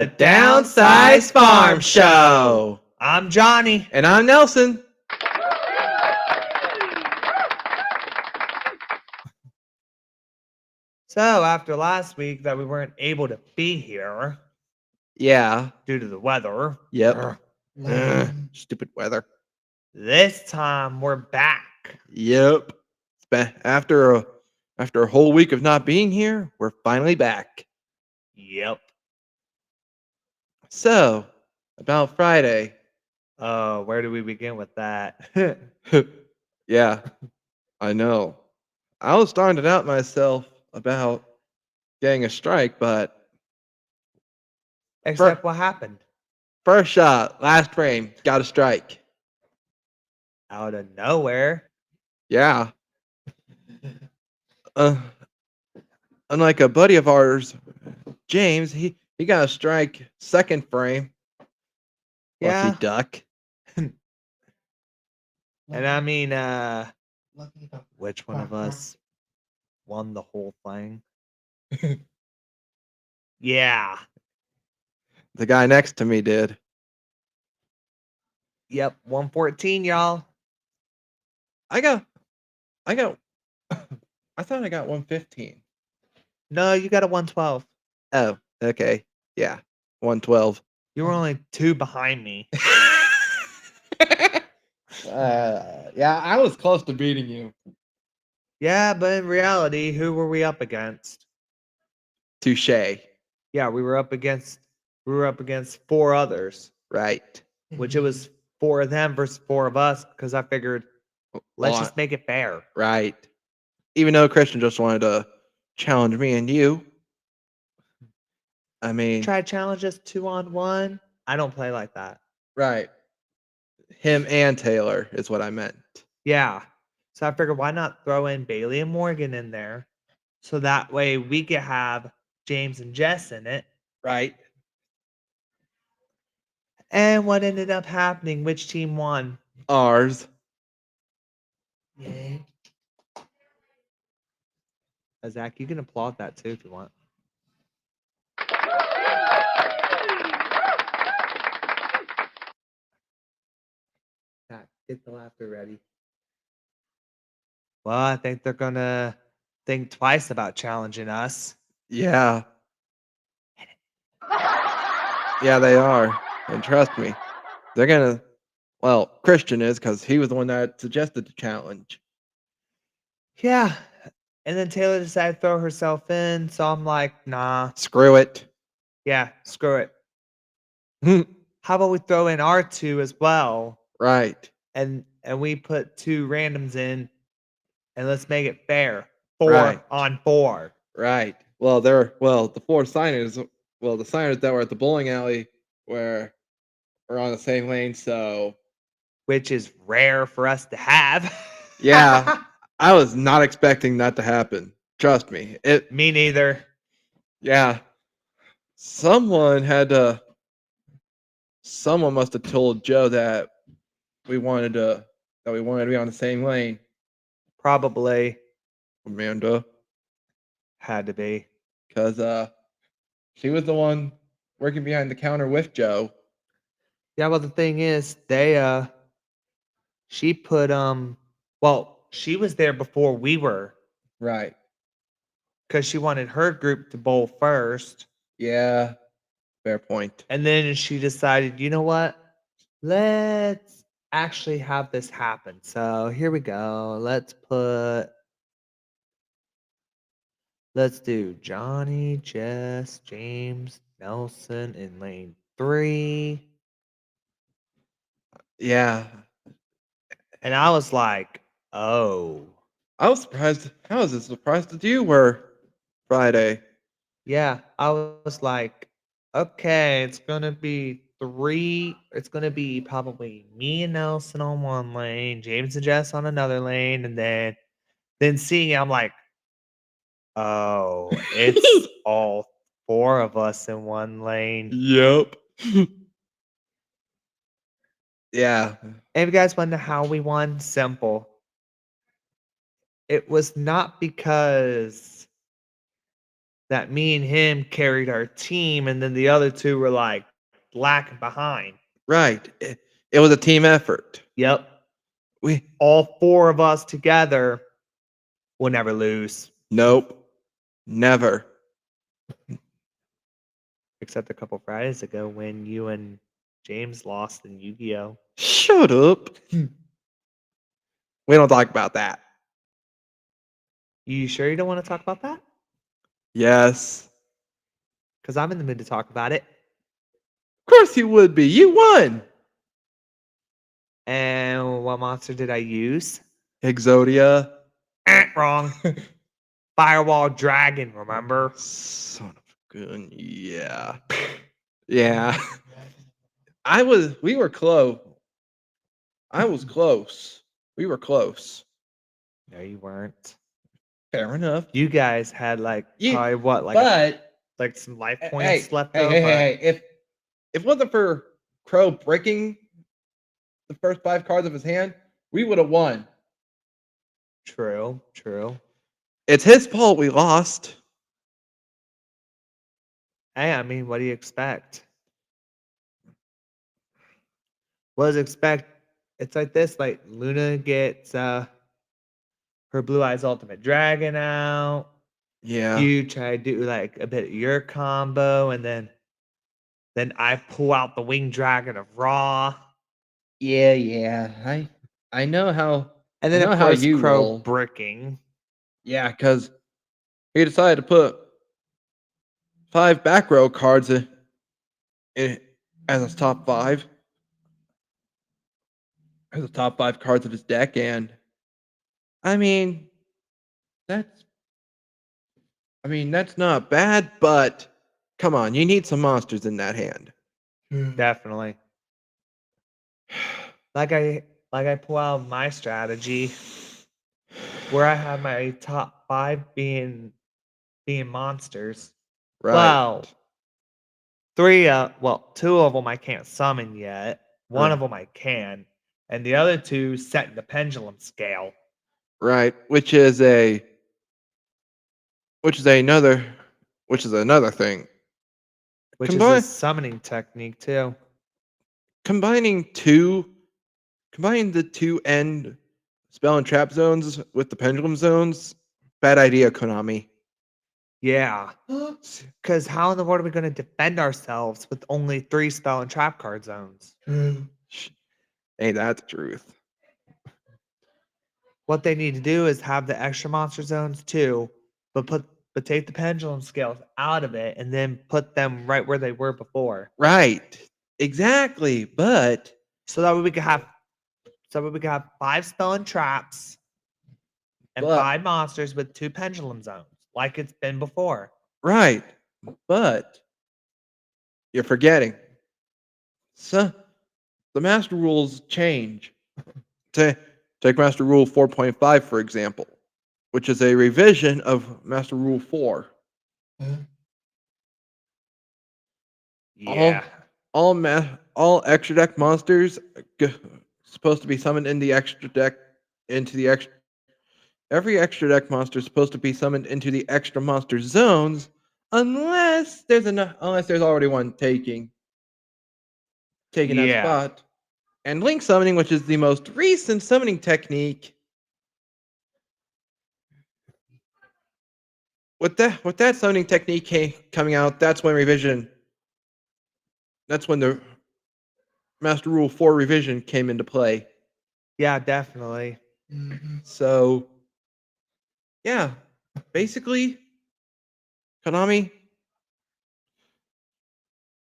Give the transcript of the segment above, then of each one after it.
The Downsize Farm Show. I'm Johnny. And I'm Nelson. So after last week that we weren't able to be here Yeah. due to the weather. Yep. Stupid weather. This time we're back. Yep. After a whole week of not being here, we're finally back. Yep. So, about Friday. Where do we begin with that? Yeah, I know. I was starting to doubt myself about getting a strike, but Except what happened? First shot, last frame, got a strike. Out of nowhere. Yeah. Unlike a buddy of ours, James, he got a strike second frame. Yeah. Lucky duck. And I mean, which one of us won the whole thing? Yeah. The guy next to me did. Yep, 114, y'all. I thought I got 115. No, you got a 112. Oh, okay. Yeah. 112. You were only 2 behind me. Yeah, I was close to beating you. Yeah, but in reality, who were we up against? Touche. Yeah, we were up against 4 others. Right. Which it was 4 of them versus 4 of us, because I figured let's just make it fair. Right. Even though Christian just wanted to challenge me and you. I mean, try to challenge us 2-on-1. I don't play like that. Right. Him and Taylor is what I meant. Yeah. So I figured why not throw in Bailey and Morgan in there? So that way we could have James and Jess in it. Right. And what ended up happening? Which team won? Ours. Yay. Zach, you can applaud that too if you want. Zach, get the laughter ready. Well, I think they're going to think twice about challenging us. Yeah. Yeah, they are. And trust me, they're going to, well, Christian is because he was the one that suggested the challenge. Yeah. And then Taylor decided to throw herself in. So I'm like, nah. Screw it. Yeah, screw it. How about we throw in our 2 as well? Right. And we put 2 randoms in. And let's make it fair. 4 on 4. Right. Well, the 4 signers, the signers that were at the bowling alley were on the same lane, so. Which is rare for us to have. Yeah. I was not expecting that to happen. Trust me. Me neither. Yeah. Someone must have told Joe that we wanted to be on the same lane. Probably. Amanda. Had to be. Because she was the one working behind the counter with Joe. Yeah, well, the thing is, she put, she was there before we were. Right. Because she wanted her group to bowl first. Yeah. Fair point. And then she decided, you know what? Let's actually have this happen. So here we go. Let's do Johnny, Jess, James, Nelson in lane 3. Yeah. And I was like, oh. I was surprised. I was as surprised as you were Friday. Yeah, I was like, okay, it's going to be 3. It's going to be probably me and Nelson on one lane, James and Jess on another lane, and then seeing it, I'm like, oh, it's all 4 of us in one lane. Yep. Yeah. And if you guys wonder how we won, simple. It was not because that me and him carried our team, and then the other two were like lacking behind. Right. It was a team effort. Yep. We All four of us together will never lose. Nope. Never. Except a couple Fridays ago when you and James lost in Yu-Gi-Oh. Shut up. We don't talk about that. You sure you don't want to talk about that? Yes. Because I'm in the mood to talk about it. Of course you would be. You won. And what monster did I use? Exodia. Wrong. Firewall Dragon, remember? Son of a gun. Yeah. Yeah. We were close. I was close. We were close. No, you weren't. Fair enough. You guys had like probably what, like like some life points left over. Hey. If it wasn't for Crow breaking the first 5 cards of his hand, we would have won. True. It's his fault we lost. Hey, I mean, what do you expect? What does expect? It's like this, like Luna gets her Blue Eyes Ultimate Dragon out. Yeah. You try to do like a bit of your combo, and then I pull out the Winged Dragon of Raw. Yeah. I know how. And then I know of how course you Crow roll. bricking. Yeah, because he decided to put 5 back row cards in as his top 5. As the top 5 cards of his deck, and I mean that's not bad, but come on, you need some monsters in that hand. Definitely. Like I pull out my strategy where I have my top 5 being monsters. Right. Well, 2 of them I can't summon yet. One of them I can, and the other 2 set in the pendulum scale. Right, which is another thing. Which is a summoning technique too. Combining the 2 end spell and trap zones with the pendulum zones, bad idea, Konami. Yeah. Because how in the world are we going to defend ourselves with only 3 spell and trap card zones? Ain't that the truth? What they need to do is have the extra monster zones too, but take the pendulum scales out of it and then put them right where they were before. Right. Exactly. But so that way we could have 5 spell and traps and 5 monsters with 2 pendulum zones, like it's been before. Right. But you're forgetting. So the master rules change. Take Master Rule 4.5, for example, which is a revision of Master Rule 4. Yeah. All extra deck monsters supposed to be summoned in the extra deck every extra deck monster is supposed to be summoned into the extra monster zones unless there's already one taking that spot. And link summoning, which is the most recent summoning technique. With that summoning technique coming out, that's when the Master Rule 4 revision came into play. Yeah, definitely. So, yeah, basically, Konami,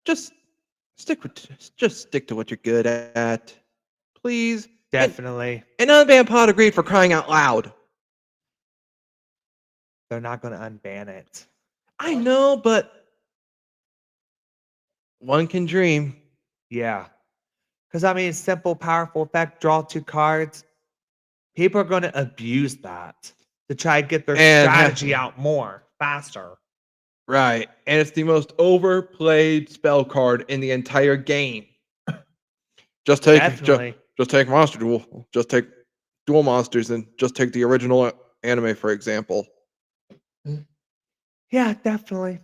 just stick to what you're good at, please. Definitely. And unban Pod agreed, for crying out loud. They're not going to unban it. I know, but one can dream. Yeah. Because, I mean, simple, powerful effect, draw 2 cards. People are going to abuse that to try to get their strategy out more, faster. Right. And it's the most overplayed spell card in the entire game. Just take Monster Duel. Just take Duel Monsters and just take the original anime, for example. Yeah, definitely.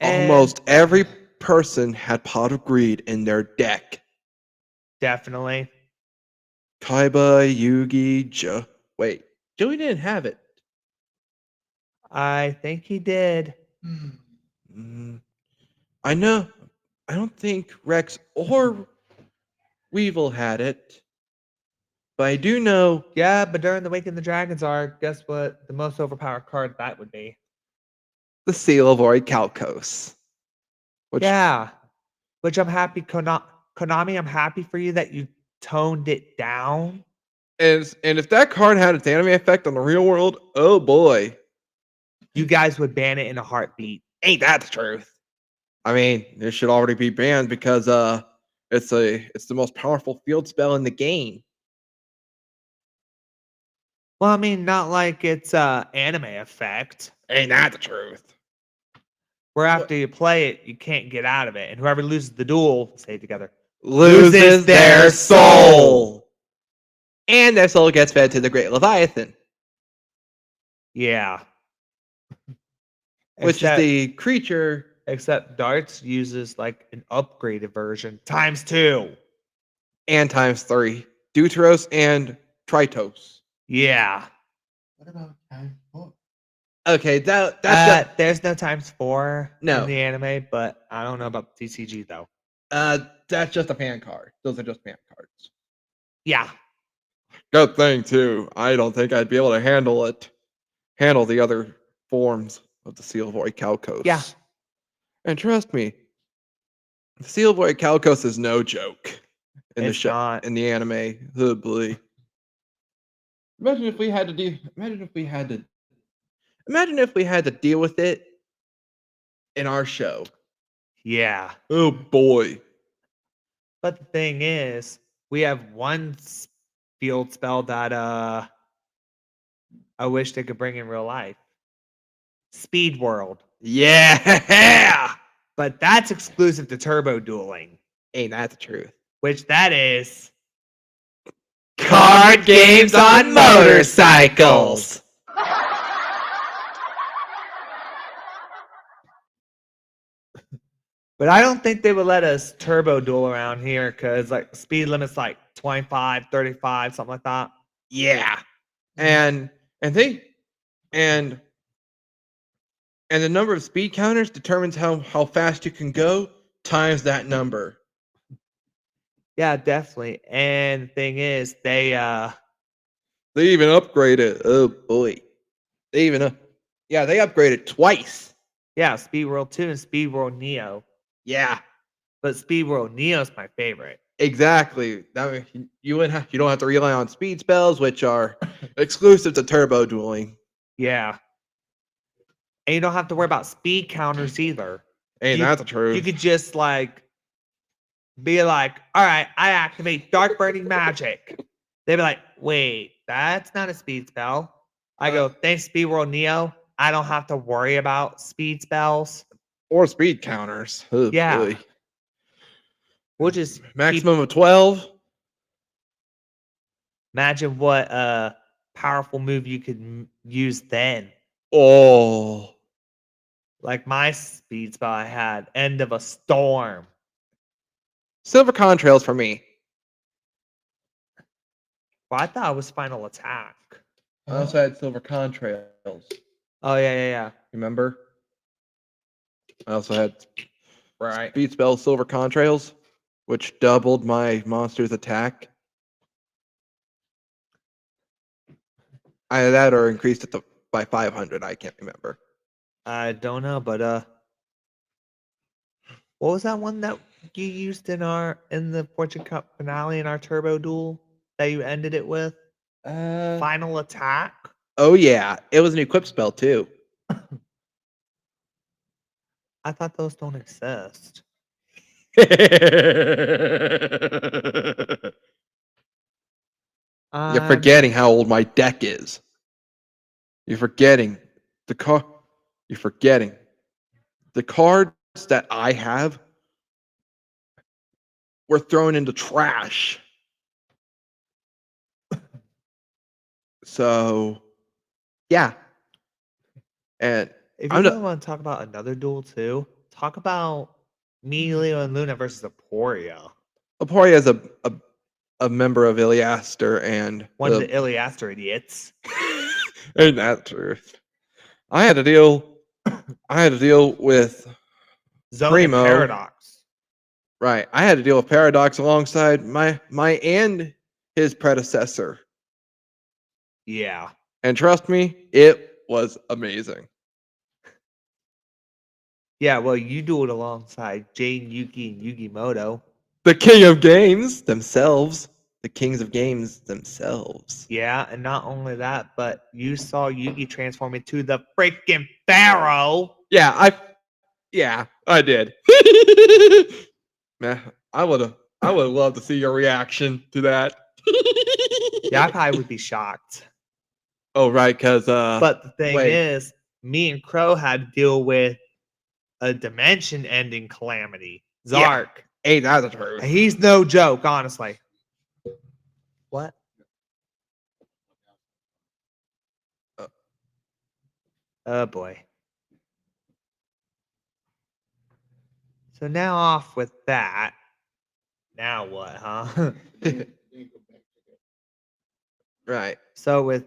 Almost every person had Pot of Greed in their deck. Definitely. Kaiba, Yugi, Joe. Wait, Joey didn't have it. I think he did. I know. I don't think Rex or Weevil had it. But I do know. Yeah, but during the Waking the Dragons arc, guess what? The most overpowered card that would be. The Seal of Orichalcos. Which, Yeah. Which I'm happy, Konami, I'm happy for you that you toned it down. and if that card had its anime effect on the real world, oh boy. You guys would ban it in a heartbeat. Ain't that the truth? I mean, it should already be banned because it's the most powerful field spell in the game. Well, I mean, not like it's anime effect. Ain't that the truth? Where after you play it, you can't get out of it. And whoever loses the duel, say it together, Loses their soul. And their soul gets fed to the Great Leviathan. Yeah. Which is the creature. Except Darts uses like an upgraded version ×2. And ×3. Deuteros and Tritos. Yeah. What about ×4? Okay, that's there's no ×4 No. in the anime, but I don't know about the TCG though. That's just a fan card. Those are just fan cards. Yeah. Good thing too. I don't think I'd be able to handle the other forms of the Seal of Orichalcos. Yeah. And trust me, the Seal of Orichalcos is no joke in the It's show, not. in the anime. Oh boy. Imagine if we had to deal with it in our show. Yeah. Oh boy. But the thing is, we have one field spell that I wish they could bring in real life. Speed World. Yeah. But that's exclusive to turbo dueling, Ain't that the truth? which that is Card games on motorcycles. But I don't think they would let us turbo duel around here because like speed limit's like 25, 35, something like that. Yeah. And the number of speed counters determines how fast you can go times that number. Yeah, definitely. And the thing is, they even upgraded. Oh boy. They upgraded twice. yeah, Speed World 2 and Speed World Neo. Yeah. But Speed World Neo is my favorite. Exactly. That means you don't have to rely on speed spells, which are exclusive to turbo dueling. Yeah. And you don't have to worry about speed counters either. Ain't that the truth? You could just like be like, all right, I activate Dark Burning Magic. They'd be like, wait, that's not a speed spell. I go, thanks, Speed World Neo. I don't have to worry about speed spells. Or speed counters. Oh, Yeah. boy. We'll just Maximum of 12. imagine what powerful move you could use then. Oh. Like my speed spell I had, End of a Storm. Silver contrails for me. Well, I thought it was Final Attack. I also had silver contrails. Oh, yeah. Remember? I also had Right. speed spell silver contrails, which doubled my monster's attack. Either that or increased it by 500. I can't remember. I don't know, but what was that one that you used in the Fortune Cup finale in our turbo duel that you ended it with? Final Attack? Oh yeah, it was an equip spell too. I thought those don't exist. You're forgetting how old my deck is. You're forgetting the cards that I have were thrown into trash. So, yeah. And If I'm you the- really want to talk about another duel too, talk about me, Leo, and Luna versus Aporia. Aporia is a member of Iliaster and One of the Iliaster idiots. Ain't that truth? I had to deal with Zone Primo. and Paradox. Right. I had to deal with Paradox alongside my and his predecessor. Yeah. And trust me, it was amazing. Yeah, well, you do it alongside Jane, Yuki, and Yugimoto. The king of games themselves. The kings of games themselves. Yeah, and not only that, but you saw Yugi transform into the freaking Pharaoh. Yeah, I did. Man, I would loved to see your reaction to that. Yeah, I probably would be shocked. Oh, right, because But the thing wait. is, me and Crow had to deal with a dimension-ending calamity. Yeah. Zark. Hey, that's the truth. He's no joke, honestly. What? Oh boy. So now off with that. Now what, huh? Right. So with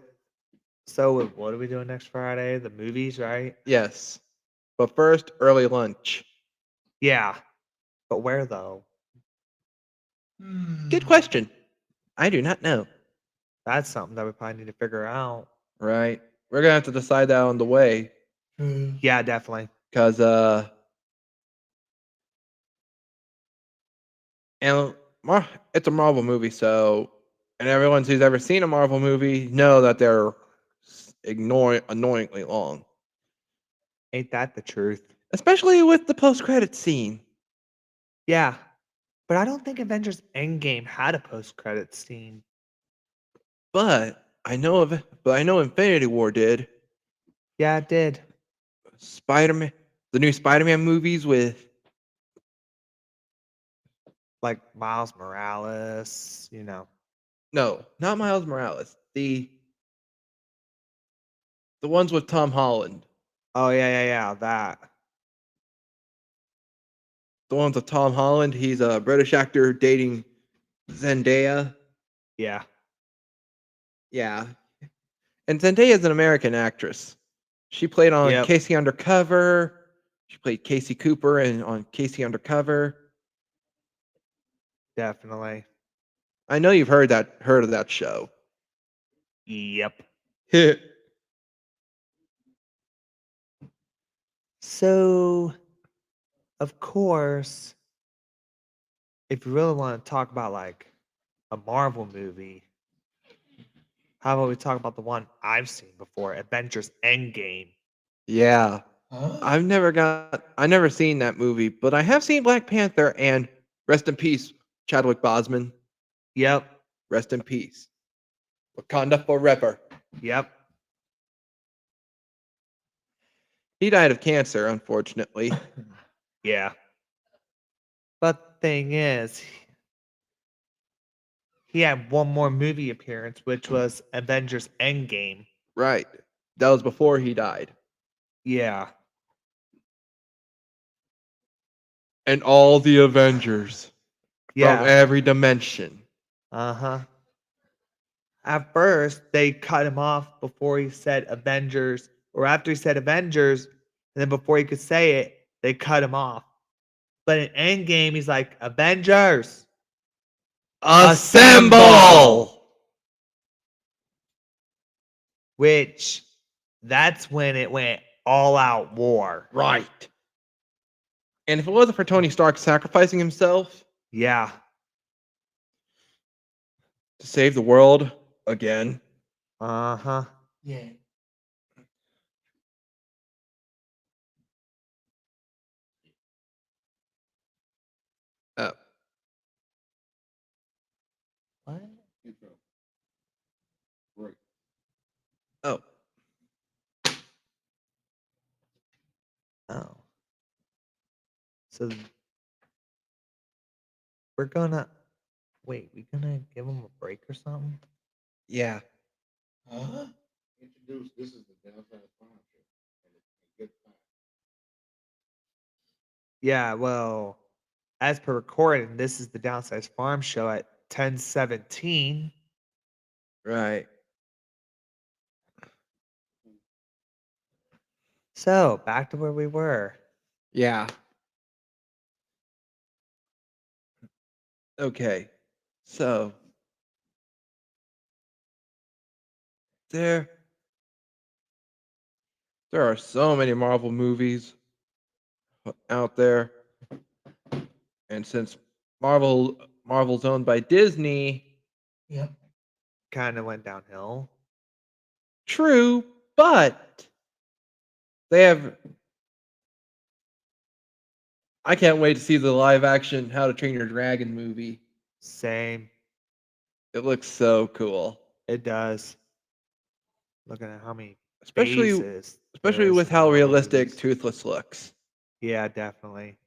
what are we doing next Friday? The movies, right? Yes. But first, early lunch. Yeah. But where though? Good question. I do not know. That's something that we probably need to figure out. Right. We're gonna have to decide that on the way. Yeah, definitely. Cause and it's a Marvel movie, so and everyone who's ever seen a Marvel movie know that they're annoyingly long. Ain't that the truth? Especially with the post-credit scene. Yeah. But I don't think Avengers Endgame had a post-credit scene. But I know Infinity War did. Yeah, it did. Spider-Man, the new Spider-Man movies with Like Miles Morales, no, not Miles Morales. The ones with Tom Holland. Oh yeah, that. The ones with Tom Holland. He's a British actor dating Zendaya. Yeah. Yeah. And Zendaya is an American actress. She played on Yep. Casey Undercover. She played Casey Cooper on Casey Undercover. Definitely. I know you've heard of that show. Yep. So, of course, if you really want to talk about like a Marvel movie, how about we talk about the one I've seen before, Avengers Endgame? Yeah. Huh? I never seen that movie, but I have seen Black Panther and rest in peace, Chadwick Boseman. Yep. Rest in peace. Wakanda forever. Yep. He died of cancer, unfortunately. Yeah. But the thing is, he had one more movie appearance, which was Avengers Endgame. Right. That was before he died. Yeah. And all the Avengers from Yeah. every dimension. Uh-huh. At first, they cut him off before he said Avengers, or after he said Avengers, and then before he could say it, they cut him off. But in Endgame, he's like, Avengers! Assemble! Which, that's when it went all out war. Right. And if it wasn't for Tony Stark sacrificing himself Yeah. to save the world again, Uh-huh. Yeah. uh, What? Intro. Right. oh, Oh. So we're gonna wait, we gonna give him a break or something? yeah. Huh? Introduce, this is the Downsize Farm Show. And it's a good time. Yeah, well, as per recording, this is the Downsize Farm Show at 10:17. Right. So back to where we were. Yeah. Okay. So there there are so many Marvel movies out there, and since Marvel's owned by Disney, Yep. Kind of went downhill. true, but they have. I can't wait to see the live action How to Train Your Dragon movie. Same. It looks so cool, It does. Looking at how many especially phases. especially there is with in how Marvel realistic movies. Toothless looks. Yeah, definitely.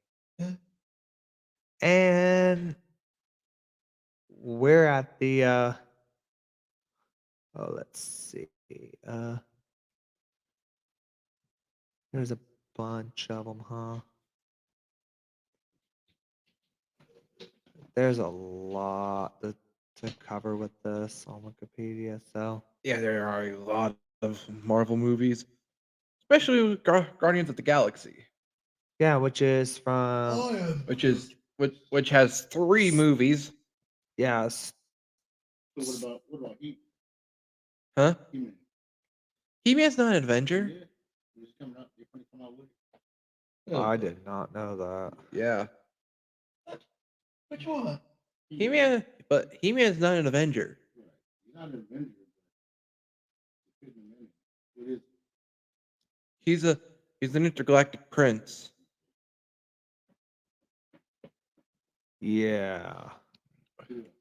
And we're at the oh, let's see. There's a bunch of them, huh? There's a lot to cover with this on Wikipedia, so Yeah, there are a lot of Marvel movies, especially with Guardians of the Galaxy, yeah, which is from which has 3 movies. yeah, s- So what about Heat? Huh? He-Man. He-Man's not an Avenger. Yeah. He's coming out. They're gonna come out with it. I did not know that. Yeah. Which one? He-Man, but He-Man's not an Avenger. Right. He's not an Avenger, but he's fitting in it. What is He's an intergalactic prince. Yeah. it?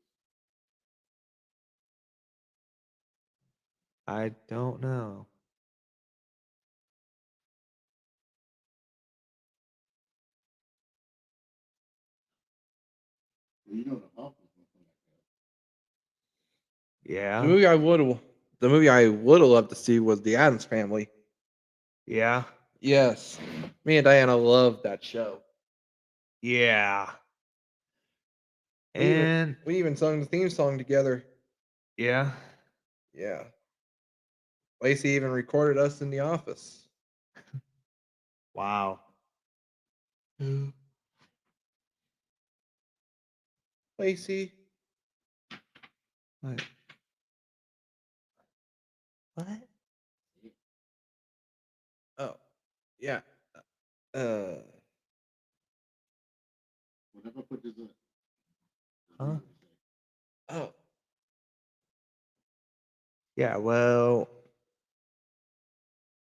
I don't know. Well, you know the Hulk is gonna come back out. Yeah. The movie I would have loved to see was The Addams Family. Yeah. Yes. Me and Diana loved that show. Yeah. We even, And we even sung the theme song together. yeah. Yeah. Lacey even recorded us in the office. Wow. Lacey. What? What? Oh, yeah. Uh, Whenever I put this up. Huh? oh, Yeah, well,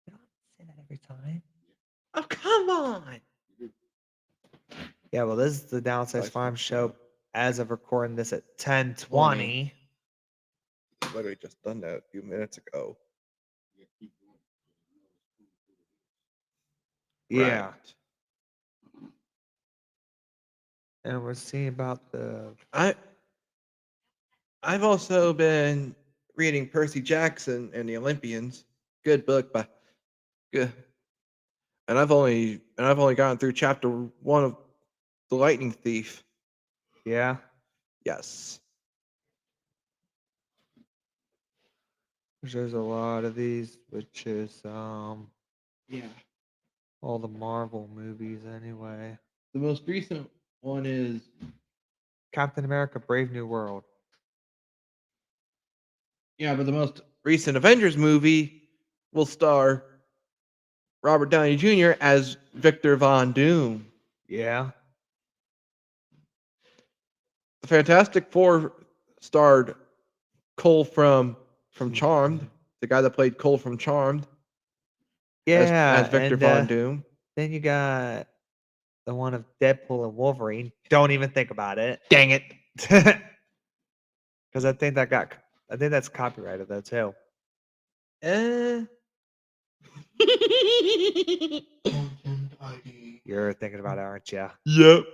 you don't say that every time. oh, come on. Yeah, well, this is the Downsize Downsize Farm Farm Show Show. as of recording this at 10:20. Literally just done that a few minutes ago. Yeah, keep going. Yeah. Right. And we're seeing about the I've also been reading Percy Jackson and the Olympians. Good book, but good. And I've only gotten through chapter 1 of The Lightning Thief. yeah. Yes. There's a lot of these, which is Yeah. all the Marvel movies anyway. The most recent one is Captain America: Brave New World. but the most recent Avengers movie will star Robert Downey Jr. as Victor Von Doom. Yeah. The Fantastic Four starred Cole from Charmed, the guy that played Cole from Charmed, Yeah, as Victor and Von Doom. then you got the one of Deadpool and Wolverine. Don't even think about it. Dang it! Because I think that's copyrighted though too. Eh. Content ID. You're thinking about it, aren't you? Yep.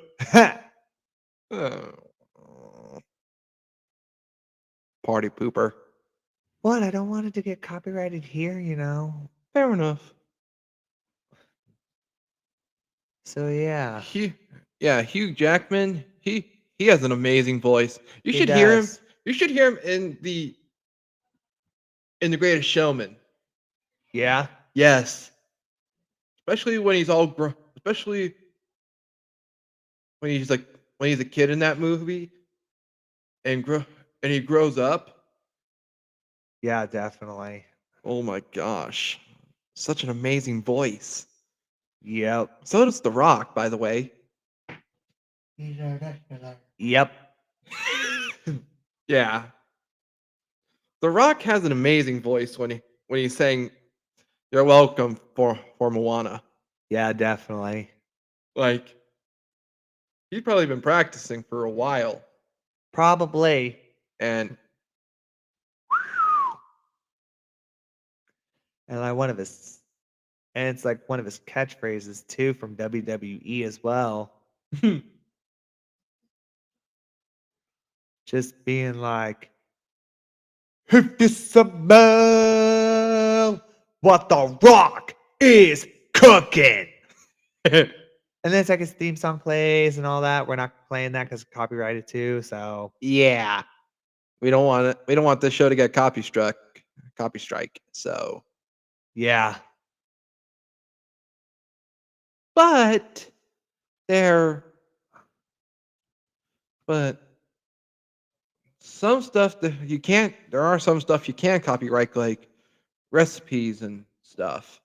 Oh. Party pooper. What? I don't want it to get copyrighted here, you know. Fair enough. So yeah, Hugh Jackman. He has an amazing voice. You he should hear him. does. You should hear him in the Greatest Showman. Yeah, Yes, especially when he's especially when he's like when he's a kid in that movie and he grows up. yeah, definitely. Oh my gosh, such an amazing voice. Yep. So does The Rock, by the way. Yep. Yeah, The Rock has an amazing voice when he's saying "You're welcome" for Moana. Yeah, definitely. Like he's probably been practicing for a while, Probably. and And like one of his and it's like one of his catchphrases too from WWE as well. Just being like, if you smell what the Rock is cooking. And then it's like his theme song plays and all that. We're not playing that because it's copyrighted too. So yeah, we don't want it. We don't want this show to get copy strike. So, yeah. but but some stuff that you can't. There are some stuff you can copyright, like recipes and stuff.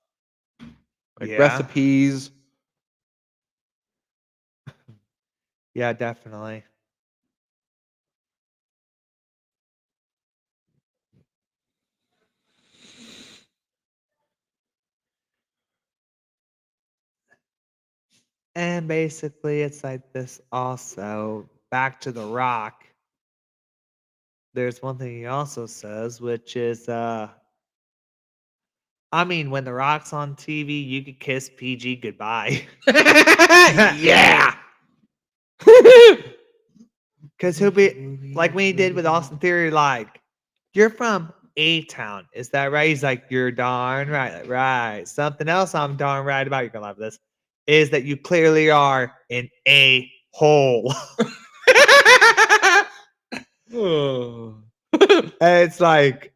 Like Yeah. recipes. Yeah, definitely. And basically, it's like this also. Back to The Rock. There's one thing he also says, which is, I mean, when The Rock's on TV, you could kiss PG goodbye. Yeah. Because he'll be like when he did with Austin Theory, like, you're from A-Town. Is that right? He's like, you're darn right. Like, right. Something else I'm darn right about, you're going to love this, is that you clearly are an a-hole. Oh. And it's like,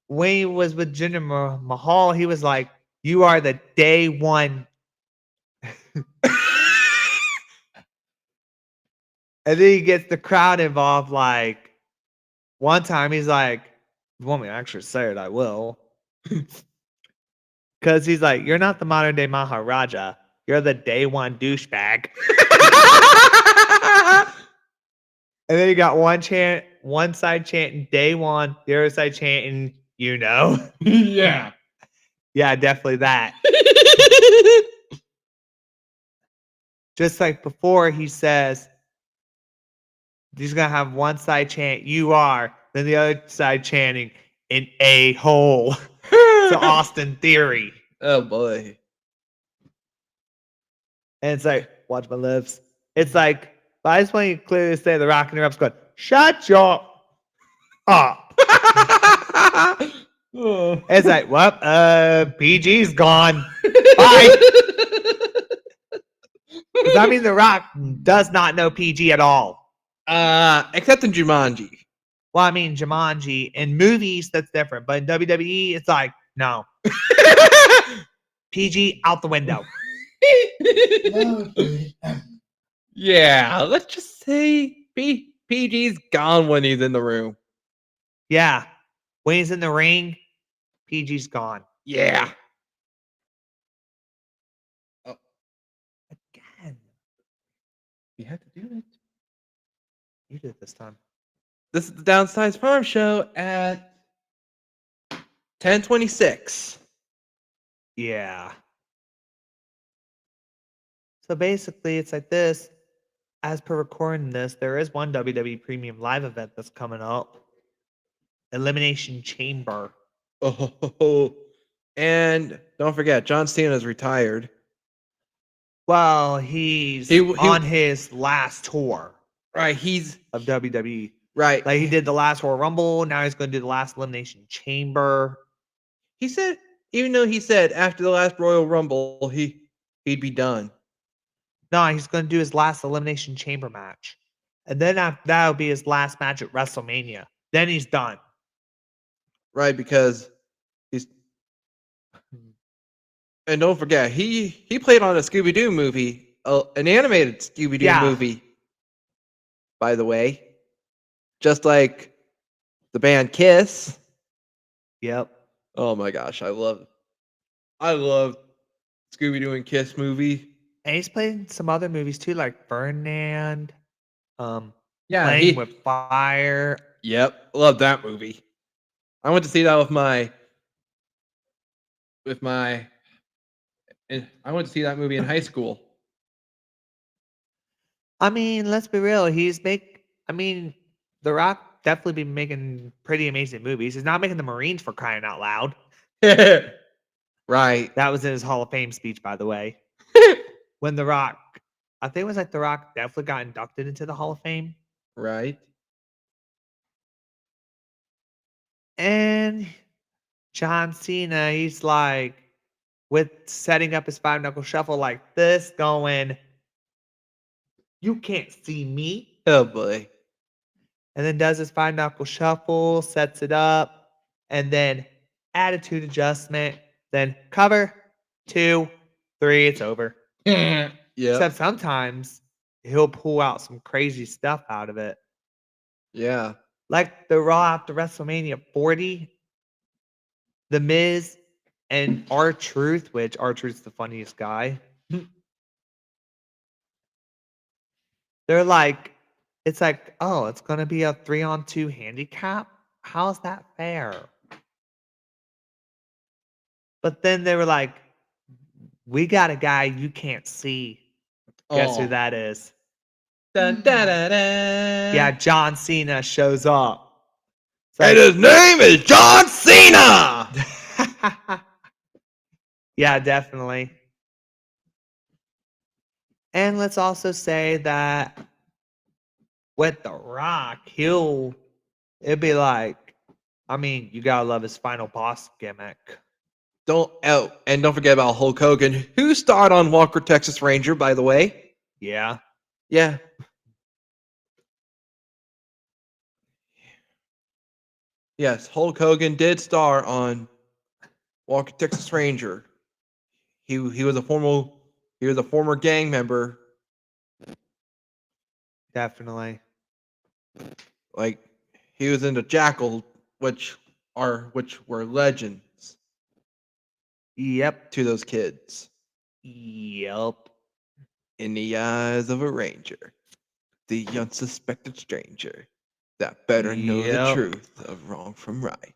when he was with Jinder Mahal, he was like, you are the day one. And then he gets the crowd involved. Like, one time he's like, if you want me to actually say it, I will. Because he's like, you're not the modern day Maharaja. You're the day one douchebag. And then you got one side chanting day one, the other side chanting, you know. Yeah. Yeah, definitely that. Just like before, he says, he's going to have one side chant, you are, then the other side chanting, an a-hole. To Austin Theory. Oh boy. And it's like, watch my lips. It's like, but I just want you to clearly say The Rock interrupts going, shut your up. It's like, well, PG's gone. Bye. I mean, The Rock does not know PG at all. Except in Jumanji. Well, I mean, Jumanji in movies, that's different. But in WWE, it's like, no. PG out the window. Yeah, let's just say PG's gone when he's in the room. Yeah. When he's in the ring, PG's gone. Yeah. Again. You have to do it. You did it this time. This is the Downsize Farm Show at 10:26. Yeah. So basically, it's like this. As per recording this, there is one WWE Premium Live event that's coming up. Elimination Chamber. Oh, and don't forget, John Cena's retired. Well, he's He- on his last tour Right, he's of WWE. right. Like he did the last Royal Rumble. Now he's going to do the last Elimination Chamber. He said, even though he said after the last Royal Rumble, he'd be done. No, he's going to do his last Elimination Chamber match. And then after that will be his last match at WrestleMania. Then he's done. Right, because he's and don't forget, he played on a Scooby-Doo movie, an animated Scooby-Doo Yeah. movie, by the way. Just like the band Kiss. Yep. Oh my gosh, I love Scooby-Doo and Kiss movie. And he's played in some other movies too, like Ferdinand, Yeah, Playing with Fire. Yep, love that movie. I went to see that I went to see that movie in high school. I mean, let's be real. The Rock definitely been making pretty amazing movies. He's not making the Marines for crying out loud. Right. That was in his Hall of Fame speech, by the way. When The Rock, I think it was like The Rock definitely got inducted into the Hall of Fame. Right. And John Cena, he's like, with setting up his five knuckle shuffle like this, going, you can't see me. Oh boy. And then does his five knuckle shuffle, sets it up, and then attitude adjustment, then cover, 2, 3, it's over. Yeah. Except sometimes he'll pull out some crazy stuff out of it. Yeah. Like the Raw after WrestleMania 40, The Miz and R-Truth, which R-Truth's the funniest guy. They're like, it's like, oh, it's going to be a 3-on-2 handicap? How's that fair? But then they were like, we got a guy you can't see. Guess who that is? Dun, da, da, da. Yeah, John Cena shows up. It's And like, his name is John Cena. yeah, definitely. And let's also say that with The Rock, it'd be like, I mean, you gotta love his final boss gimmick. Don't forget about Hulk Hogan, who starred on Walker Texas Ranger, by the way. Yeah. Yeah. Yes, Hulk Hogan did star on Walker Texas Ranger. He was a former gang member. Definitely. Like he was in the Jackal, which were legends Yep. to those kids. Yep. In the eyes of a ranger, the unsuspected stranger that better know the Yep. truth of wrong from right.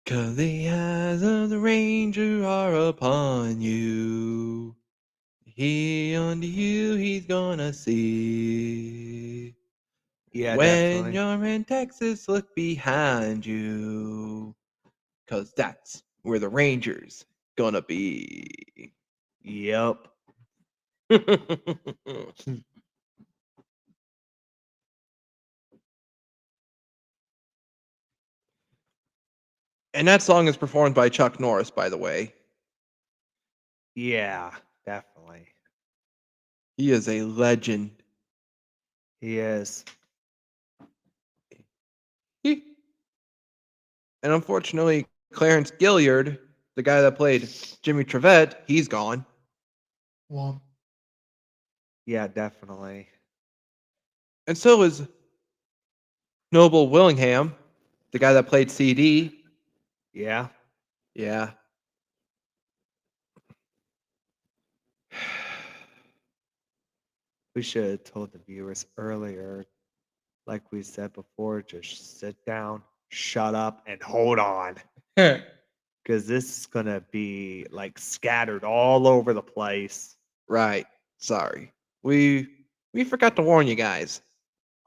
'Cause the eyes of the ranger are upon you. He unto you he's gonna see. Yeah, When definitely. you're in Texas, look behind you. 'Cause that's where the ranger's gonna be. Yep. And that song is performed by Chuck Norris, by the way. Yeah, definitely. He is a legend. He is. And unfortunately, Clarence Gilliard, the guy that played Jimmy Trevette, he's gone. Well, yeah, definitely. And so is Noble Willingham, the guy that played CD. Yeah. Yeah. We should have told the viewers earlier, like we said before, just sit down, shut up, and hold on. Because this is going to be like scattered all over the place. Right. Sorry. We forgot to warn you guys.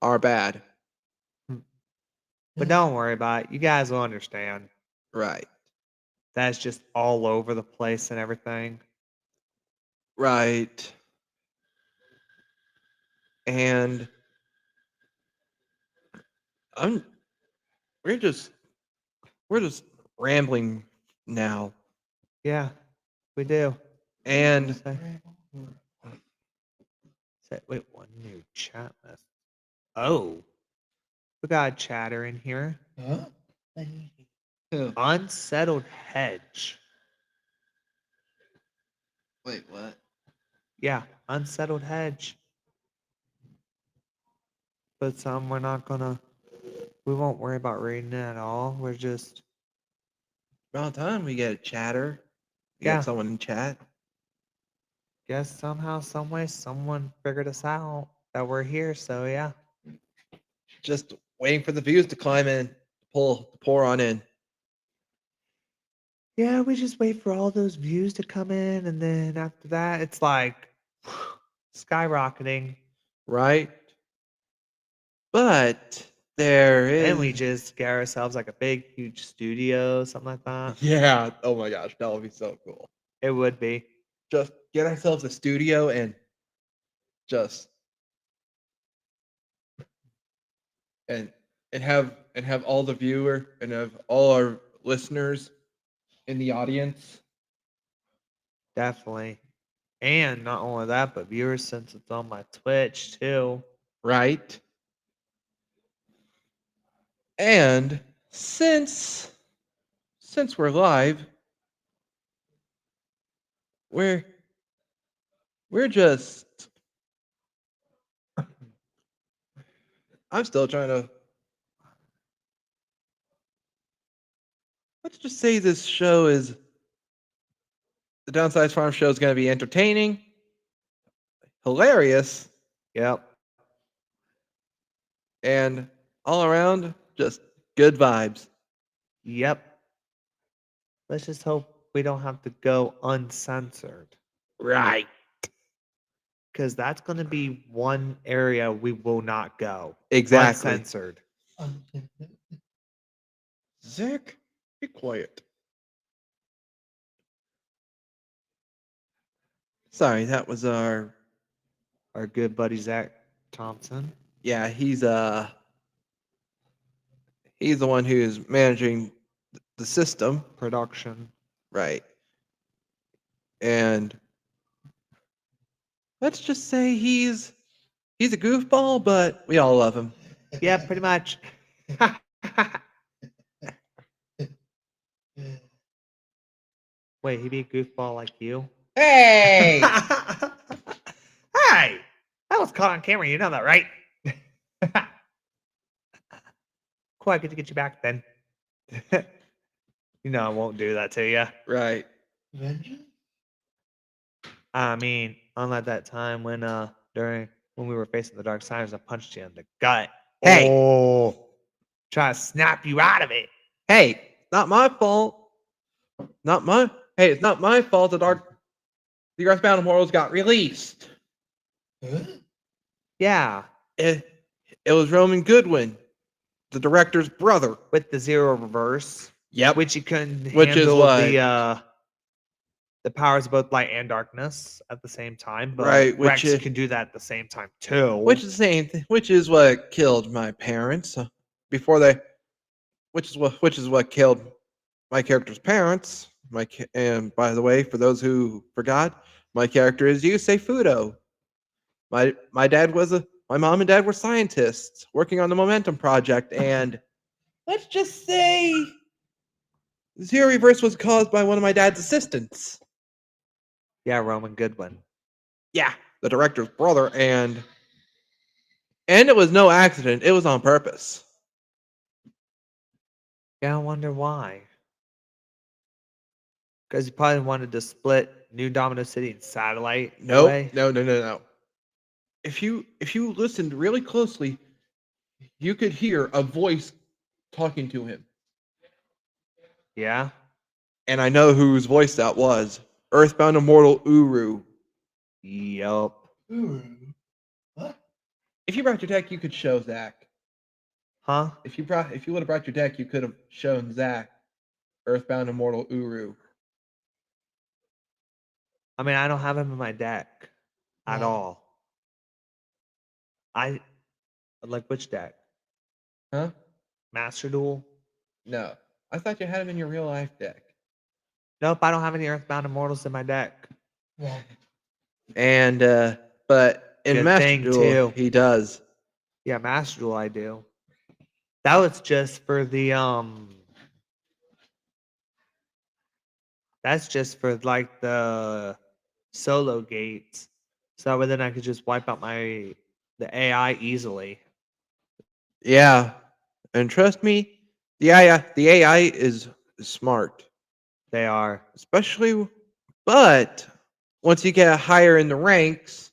Our bad. But don't worry about it. You guys will understand. Right. That's just all over the place and everything. Right. And we're just rambling now. Yeah, we do. And Wait, one new chat list. Oh, we got a chatter in here. Huh? Unsettled hedge. wait, what? Yeah, unsettled hedge. But some we won't worry about reading it at all. We're just, About time we get a chatter. We Yeah. get someone in chat. guess somehow, some way, someone figured us out that we're here. So yeah. Just waiting for the views to climb in, pour on in. Yeah, we just wait for all those views to come in, and then after that, it's like skyrocketing. Right? But there is. And we just get ourselves like a big, huge studio, something like that. Yeah. Oh my gosh, that would be so cool. It would be. Just get ourselves a studio and just and have all the viewer and have all our listeners in the audience. Definitely. And not only that, but viewers, since it's on my Twitch too. Right? And since we're live, we're just I'm still trying to let's just say this show is the Downsize Farm Show is going to be entertaining, hilarious, Yep. and all around just good vibes. Yep. Let's just hope we don't have to go uncensored. Right. Because that's going to be one area we will not go. Exactly. Uncensored. Zach, be quiet. Sorry, that was our Our good buddy Zach Thompson. yeah, he's the one who's managing the system, Production. right? And let's just say he's a goofball, but we all love him. Yeah, pretty much. Wait, he be a goofball like you? Hey! Hey! That was caught on camera. You know that, right? Cool, I get to get you back then. You know I won't do that to you. Right. Vengeance? I mean, unlike that time when when we were facing the dark side, I punched you in the gut. Hey! Oh, try to snap you out of it. Hey, not my fault. It's not my fault the Earthbound Immortals got released. Huh? Yeah, It was Roman Goodwin, the director's brother. with the zero reverse, Yep. which you couldn't Which is handle what- the powers of both light and darkness at the same time. But Right, which Rex is- can do that at the same time too. Which is the same thing. Which is what killed my parents before they. Which is what killed my character's parents. And by the way, for those who forgot, my character is Yusei Fudo. My mom and dad were scientists working on the Momentum Project, and let's just say Zero Reverse was caused by one of my dad's assistants. Yeah, Roman Goodwin. Yeah, the director's brother, and it was no accident. It was on purpose. Yeah, I wonder why. Because he probably wanted to split New Domino City and Satellite away. No. If you listened really closely, you could hear a voice talking to him. Yeah. And I know whose voice that was. Earthbound Immortal Uru. Yup. Uru. What? If you brought your deck, you could show Zach. Huh? If you would have brought your deck, you could have shown Zach Earthbound Immortal Uru. I mean, I don't have him in my deck at Wow. all. I like which deck? Huh? Master Duel? No. I thought you had him in your real life deck. Nope, I don't have any Earthbound Immortals in my deck. And but in Good Master thing, Duel, too. he does. Yeah, Master Duel I do. That was just for the that's just for like the solo gates. So then I could just wipe out the AI easily. Yeah, and trust me, the AI is smart, They are. especially. But once you get higher in the ranks,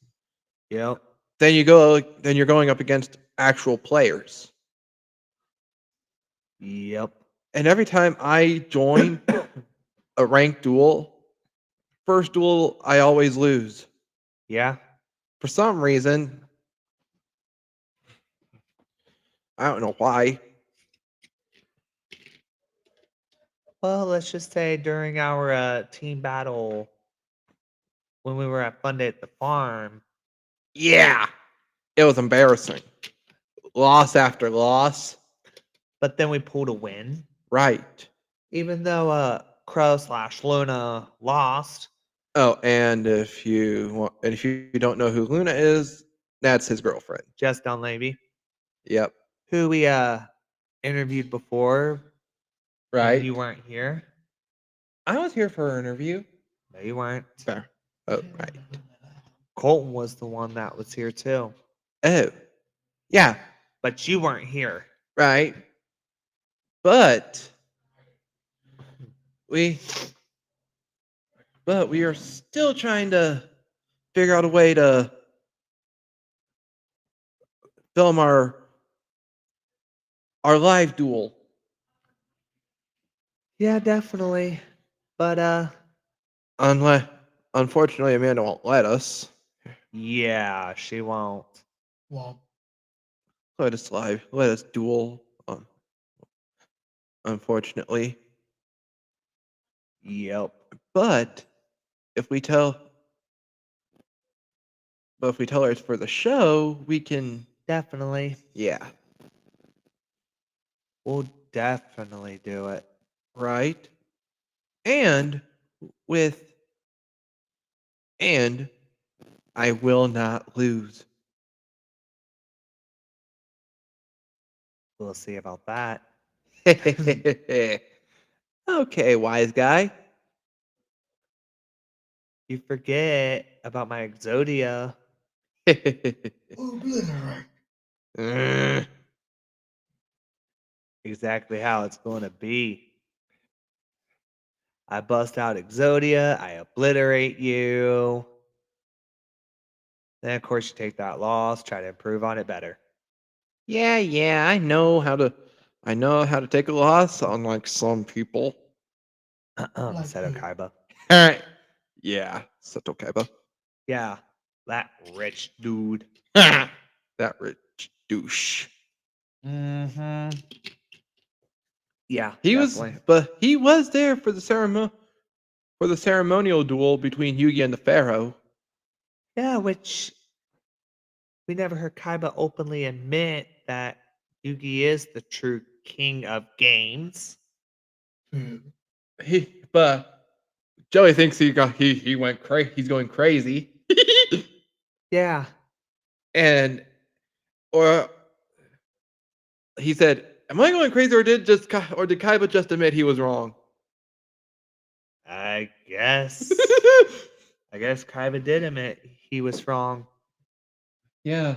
Yep. then you're going up against actual players. Yep. And every time I join a ranked duel, first duel I always lose. Yeah. For some reason, I don't know why. Well, let's just say during our team battle when we were at Fun Day at the farm. Yeah, it was embarrassing. Loss after loss. But then we pulled a win. Right. Even though Crow/Luna lost. Oh, and if you don't know who Luna is, that's his girlfriend. Jess Dunleavy. Yep. Who we interviewed before. Right. You weren't here. I was here for her interview. No, you weren't. Fair. Oh, right. Colton was the one that was here too. Oh. Yeah. But you weren't here. Right. But we are still trying to figure out a way to film our live duel. Yeah, definitely. But Unfortunately, Amanda won't let us. yeah, she won't. Let us duel. Unfortunately, Yep. but if we tell her it's for the show, we can. Definitely. Yeah. We'll definitely do it. Right. And I will not lose. We'll see about that. Okay, wise guy. You forget about my Exodia. Exactly how it's going to be. I bust out Exodia. I obliterate you. Then, of course, you take that loss, try to improve on it better. Yeah, I know how to take a loss, unlike some people. Seto Kaiba. Yeah, Seto Kaiba. Yeah, that rich dude. That rich douche. Mm-hmm. Yeah, He definitely. he was there for the ceremonial duel between Yugi and the Pharaoh. Yeah, which we never heard Kaiba openly admit that Yugi is the true king of games. But Joey thinks he went crazy. He's going crazy. Yeah. And or he said, "Am I going crazy, or did Kaiba just admit he was wrong?" I guess. I guess Kaiba did admit he was wrong. Yeah.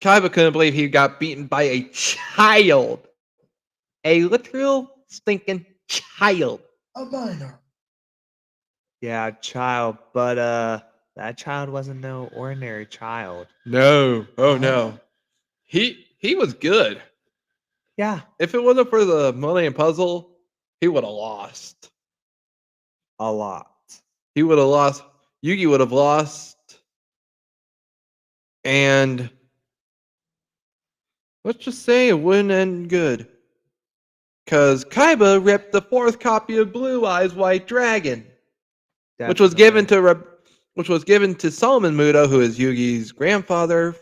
Kaiba couldn't believe he got beaten by a child. A literal stinking child. A minor. Yeah, child, but that child wasn't no ordinary child. No. Oh no. He was good. Yeah, If it wasn't for the Millennium Puzzle, he would have lost. a lot. He would have lost. Yugi would have lost. And let's just say it wouldn't end good. Because Kaiba ripped the fourth copy of Blue Eyes White Dragon, which was given to Solomon Muto, who is Yugi's grandfather,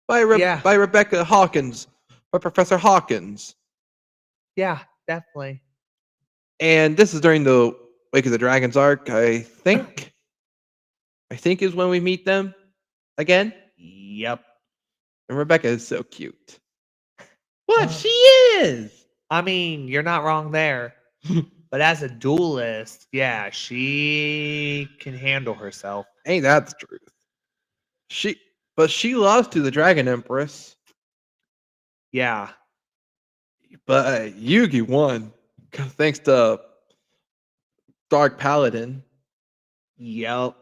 by Rebecca Hawkins, by Professor Hawkins. Yeah, definitely. And this is during the Wake of the Dragons arc, I think. I think is when we meet them again. Yep. And Rebecca is so cute. What? Huh? She is! I mean, you're not wrong there. But as a duelist, yeah, she can handle herself. Ain't that the truth? But she lost to the Dragon Empress. Yeah. But Yugi won. Thanks to Dark Paladin. Yep.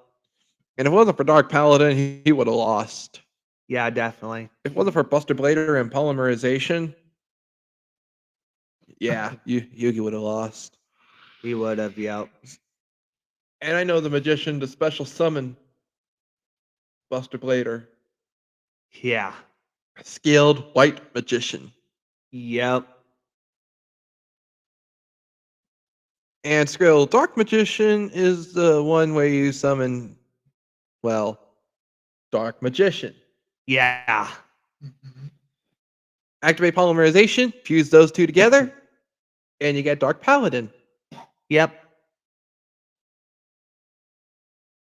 And if it wasn't for Dark Paladin, he would have lost. Yeah, definitely. If it wasn't for Buster Blader and polymerization, yeah, Yugi would have lost. He would have, yep. And I know the magician to special summon Buster Blader. Yeah. A skilled white magician. Yep. And Skrill, Dark Magician is the one where you summon, well, Dark Magician. Yeah. Activate polymerization, fuse those two together, and you get Dark Paladin. Yep.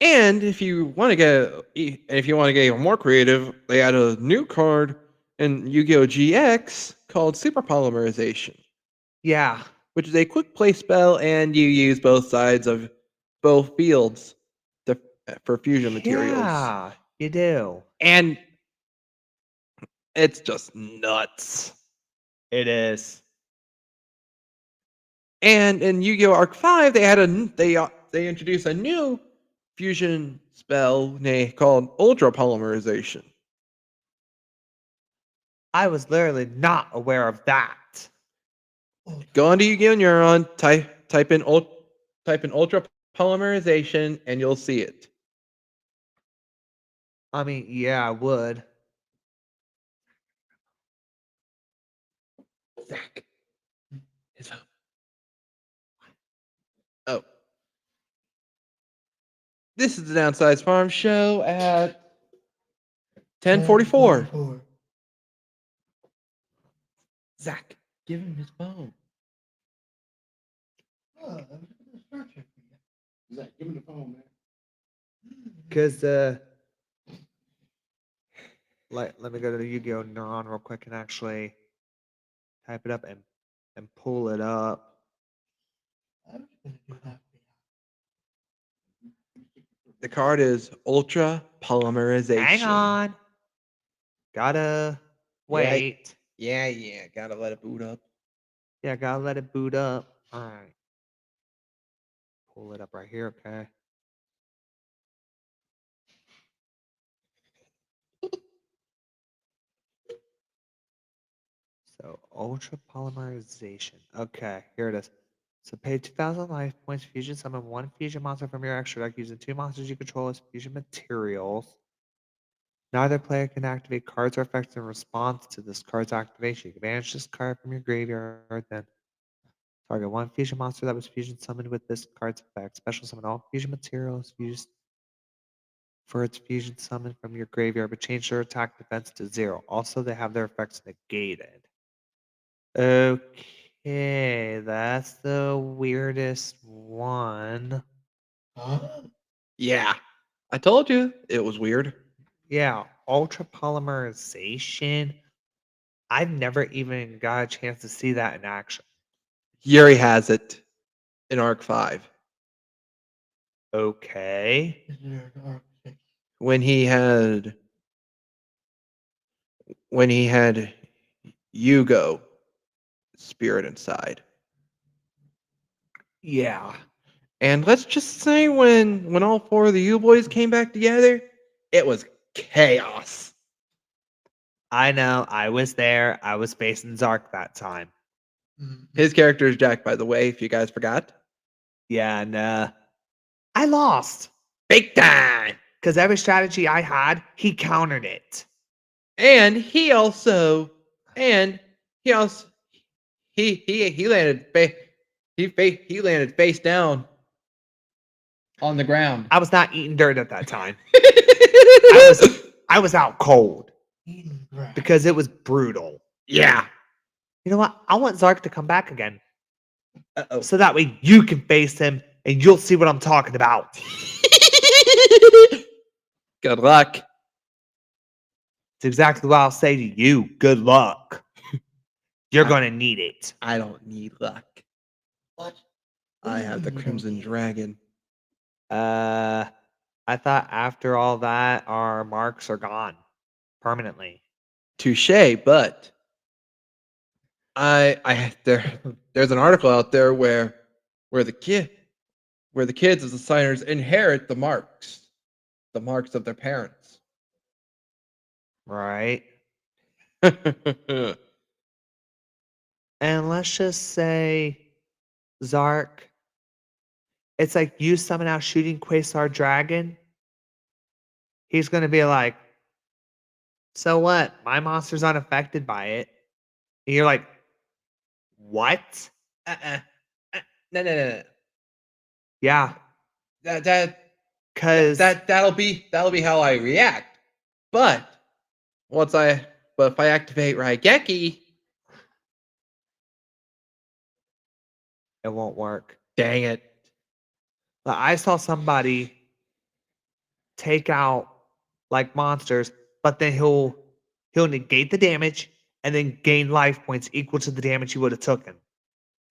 And if you want to get even more creative, they add a new card in Yu-Gi-Oh! GX called Super Polymerization, Yeah. which is a quick play spell, and you use both sides of both fields for fusion materials. Yeah, you do. And it's just nuts. It is. And in Yu-Gi-Oh! Arc 5, they introduced a new fusion spell called Ultra Polymerization. I was literally not aware of that. Go onto Yu-Gi-Oh! Neuron, type in Ultra Polymerization, and you'll see it. I mean, yeah, I would. Zach. His phone. Oh. This is the Downsize Farm Show at 10:44. Zach, give him his phone. Oh, I was gonna start checking it. Zach, give me the phone, man. Because, let me go to the Yu-Gi-Oh! Neuron real quick and actually type it up and pull it up. I was gonna do that. The card is Ultra Polymerization. Hang on. Gotta wait. Yeah. Gotta let it boot up. Yeah, gotta let it boot up. All right. Pull it up right here, okay? So, ultra polymerization. Okay, here it is. So, pay 2,000 life points, fusion summon one fusion monster from your extra deck using two monsters you control as fusion materials. Neither player can activate cards or effects in response to this card's activation. You can banish this card from your graveyard, then target one fusion monster that was fusion summoned with this card's effect. Special summon all fusion materials used for its fusion summon from your graveyard, but change their attack defense to 0. Also, they have their effects negated. Okay, that's the weirdest one. Huh? Yeah. I told you it was weird. Yeah, ultra polymerization. I've never even got a chance to see that in action. Yuri has it in Arc 5. Okay. Is there an arc 6? When he had Yugo spirit inside. Yeah. And let's just say when all four of the U-boys came back together, it was chaos. I know. I was there. I was facing Zark that time. His character is Jack, by the way, if you guys forgot. Yeah, and I lost. Big time! Because every strategy I had, he countered it. And he landed he landed face down on the ground. I was not eating dirt at that time. I I was out cold Eating grass. because it was brutal. Yeah. You know what? I want Zark to come back again. Uh-oh. So that way you can face him and you'll see what I'm talking about. Good luck. It's exactly what I'll say to you. Good luck. You're I- gonna need it. I don't need luck. What? I have the You don't Crimson need- Dragon. I thought after all that, our marks are gone permanently. Touche, but there's an article out there where the kids as the signers inherit the marks of their parents. Right. And let's just say, Zark, it's like you summon out Shooting Quasar Dragon. He's going to be like, so what? My monster's unaffected by it. And you're like, what? No. Yeah. Because That'll be how I react. But if I activate Raigeki, it won't work. dang it. But I saw somebody take out like monsters, but then he'll negate the damage and then gain life points equal to the damage he would have taken.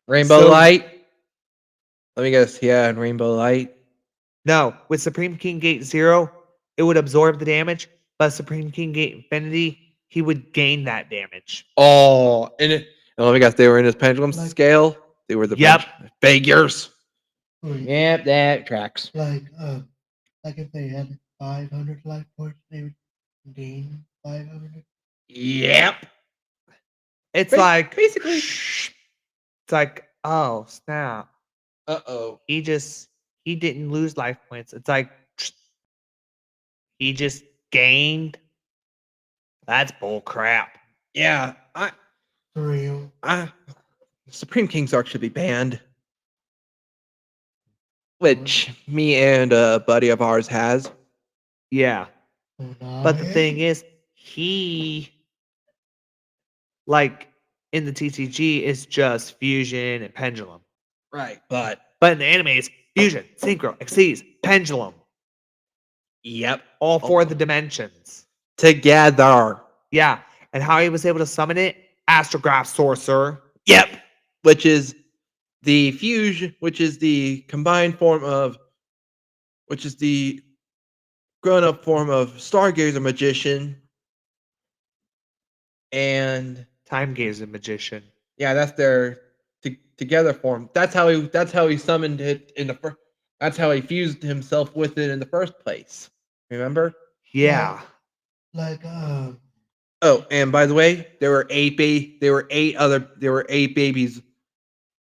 Rainbow So- Light. Let me guess. Yeah, and Rainbow Light. No, with Supreme King Gate 0, it would absorb the damage, but Supreme King Gate Infinity, he would gain that damage. Oh, and let me guess. They were in his pendulum Like- scale. They were the Yep. figures. Wait, Yep, that tracks. like if they had 500 life points, they would gain 500. Yep. It's Ba- like basically- it's like, oh snap. Uh-oh. He didn't lose life points. It's like he just gained. That's bull crap. Yeah, For real. Supreme King Zark should be banned. Which me and a buddy of ours has. Yeah. So But the now- thing is, he like in the TCG is just fusion and pendulum. Right. But But in the anime it's fusion, synchro, exceeds, pendulum. yep. All four of the dimensions. Together. Yeah. And how he was able to summon it? Astrograph Sorcerer. Yep. Which is the fusion, which is the combined form of, which is the grown up form of Stargazer Magician. And Time Gazer Magician. yeah, that's their together form. That's how he summoned it in the first. That's how he fused himself with it in the first place. Remember? Yeah. Like Oh, and by the way, there were eight babies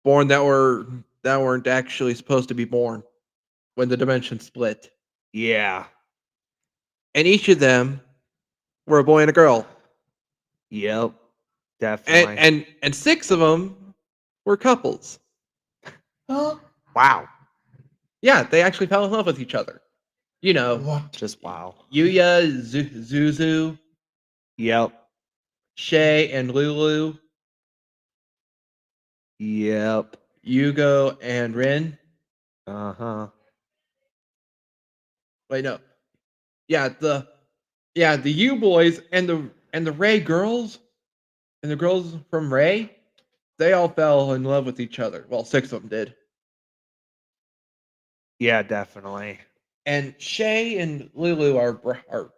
born that weren't actually supposed to be born when the dimension split. Yeah. And each of them were a boy and a girl. Yep. Definitely. And six of them were couples. huh? wow. Yeah, they actually fell in love with each other. You know, What? Just wow. Yuya, Zuzu, Yep. Shay, and Lulu, Yep. Yugo, and Rin. Uh-huh. Wait, no. Yeah, the U boys and the Ray girls and the girls from Ray, they all fell in love with each other. Well, six of them did. Yeah, definitely. And Shay and Lulu are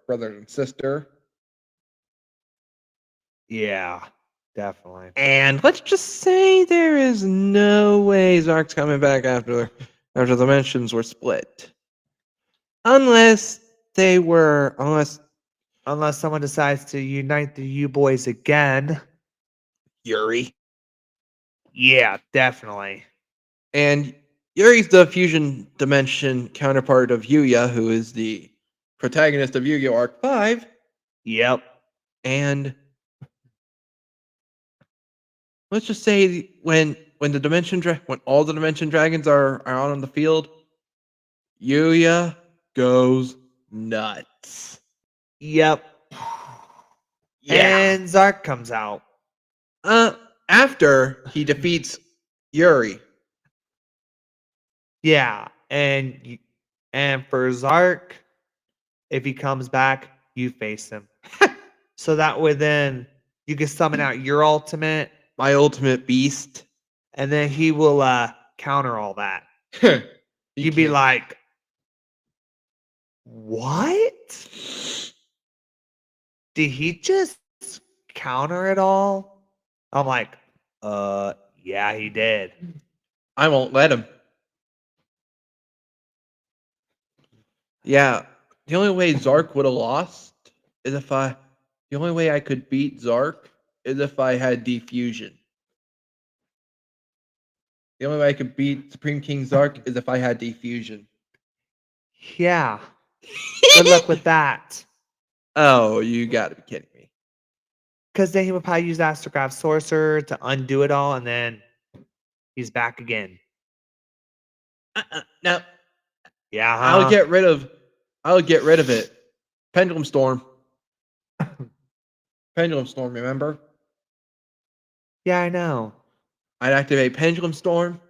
brother and sister. Yeah, definitely. And let's just say there is no way Zark's coming back after the dimensions were split. Unless Unless someone decides to unite the U boys again. Yuri. Yeah, definitely. And Yuri's the fusion dimension counterpart of Yuya, who is the protagonist of Yu-Gi-Oh! Arc 5. Yep. And let's just say when all the dimension dragons are out on the field, Yuya goes nuts. Yep. Yeah. And Zark comes out. After he defeats Yuri. Yeah, and for Zark, if he comes back, you face him. So that way then you can summon out your ultimate, My ultimate beast. and then he will counter all that. You You'd be can't. like, what? Did he just counter it all? I'm like, yeah, he did. I won't let him. Yeah, the only way Zark would have lost is if I. The only way I could beat Zark is if I had defusion. The only way I could beat Supreme King Zark is if I had defusion. Yeah. Good luck with that. Oh, you gotta be kidding me. Because then he would probably use Astrograph Sorcerer to undo it all, and then he's back again. No, Yeah, I'll get rid of it. Pendulum Storm. Pendulum Storm, remember? Yeah, I know. I'd activate Pendulum Storm,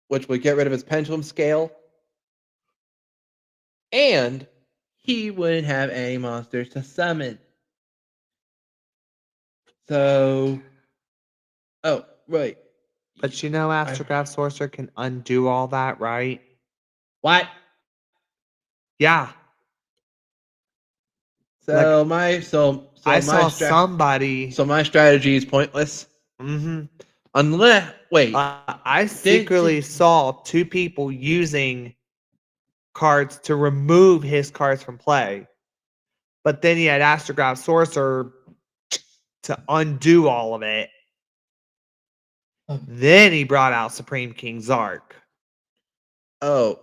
which would get rid of his pendulum scale. And he wouldn't have any monsters to summon. So, oh, right. But you know, Astrograph Sorcerer can undo all that, right? What? Yeah. So Like, my I saw somebody. So my strategy is pointless. Mhm. Unless wait, I secretly saw two people using cards to remove his cards from play. But then he had Astrograph Sorcerer to undo all of it. Then he brought out Supreme King Zark, oh,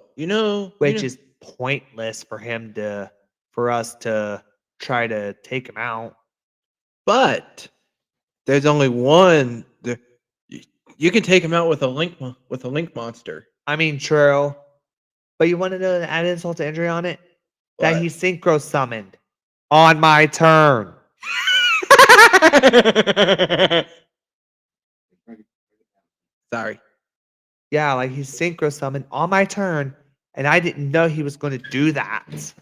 which is pointless for us to try to take him out. but there's only one. You can take him out with a link monster. I mean, true. But you want to know the add insult to injury on it? That What? he synchro summoned on my turn. Sorry. Yeah, like he synchro summoned on my turn, and I didn't know he was going to do that.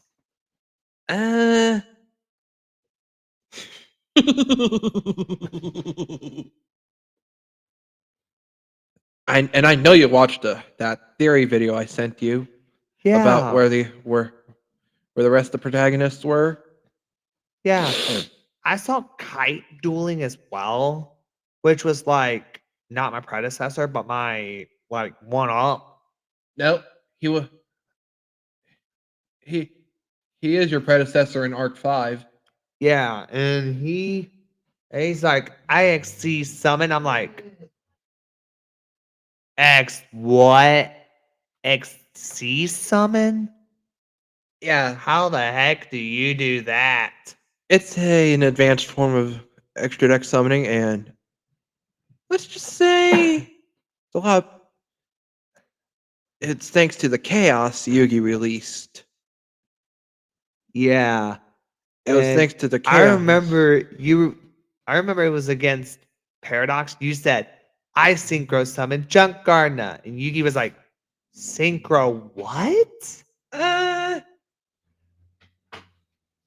I know you watched that theory video I sent you Yeah. about where the rest of the protagonists were. Yeah. I saw Kite dueling as well, which was like not my predecessor, but my like one up. Nope, he is your predecessor in Arc 5. Yeah, and he's like IXC summon. I'm like, X what? XC summon? Yeah, How the heck do you do that? it's an advanced form of extra deck summoning, and let's just say it's a lot. It's thanks to the chaos Yugi released. Yeah. It was And thanks to the chaos. I remember it was against Paradox. You said, I synchro summoned Junk Gardener. And Yugi was like, synchro what?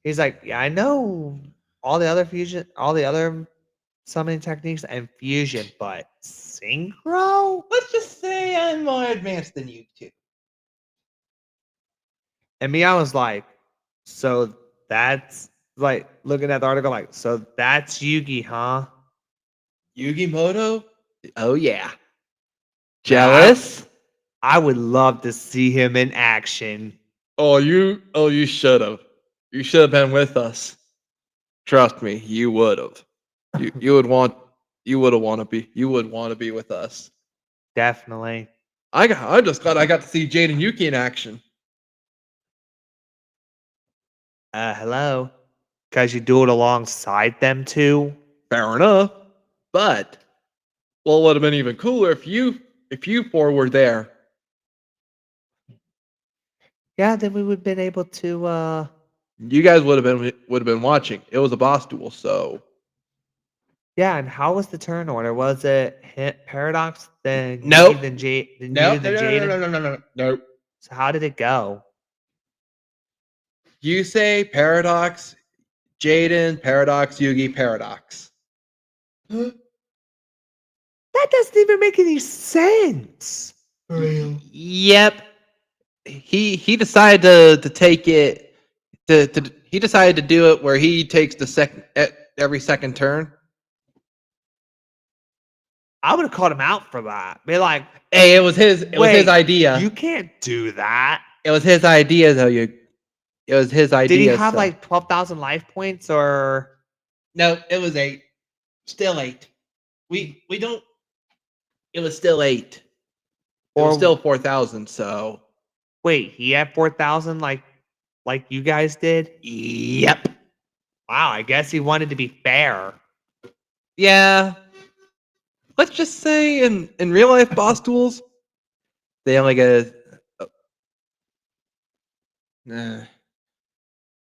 He's like, yeah, I know all the other summoning techniques and fusion, but synchro? Let's just say I'm more advanced than you two. And me, I was like, so that's like looking at the article, like, so that's Yugi, huh? Yugi Moto? Oh yeah. Jealous? I would love to see him in action. You should have. You should have been with us. Trust me, you would have. You would want to be with us. Definitely. I'm just glad I got to see Jade and Yuki in action. Hello? Because you do it alongside them too? Fair enough. But well, it would have been even cooler if you four were there. Yeah, then we would have been able to You guys would have been watching. It was a boss duel, so yeah, and how was the turn order? Was it Paradox, then Nope. Yugi, then Jade, then no, you, then Jaden? no. So how did it go? Yusei, Paradox, Jaden, Paradox, Yugi, Paradox. Huh? That doesn't even make any sense. For real. Yep. He decided to take it he decided to do it where he takes the second every second turn. I would have called him out for that. Be like, Hey, it was his idea. You can't do that. It was his idea though. It was his idea. Did he have so- like 12,000 life points or? No, it was 8. Still 8. We don't. It was still 8. It was Or- still 4,000. So Wait, he had 4,000 like you guys did? yep. Wow, I guess he wanted to be fair. Yeah. Let's just say in real life boss duels, they only get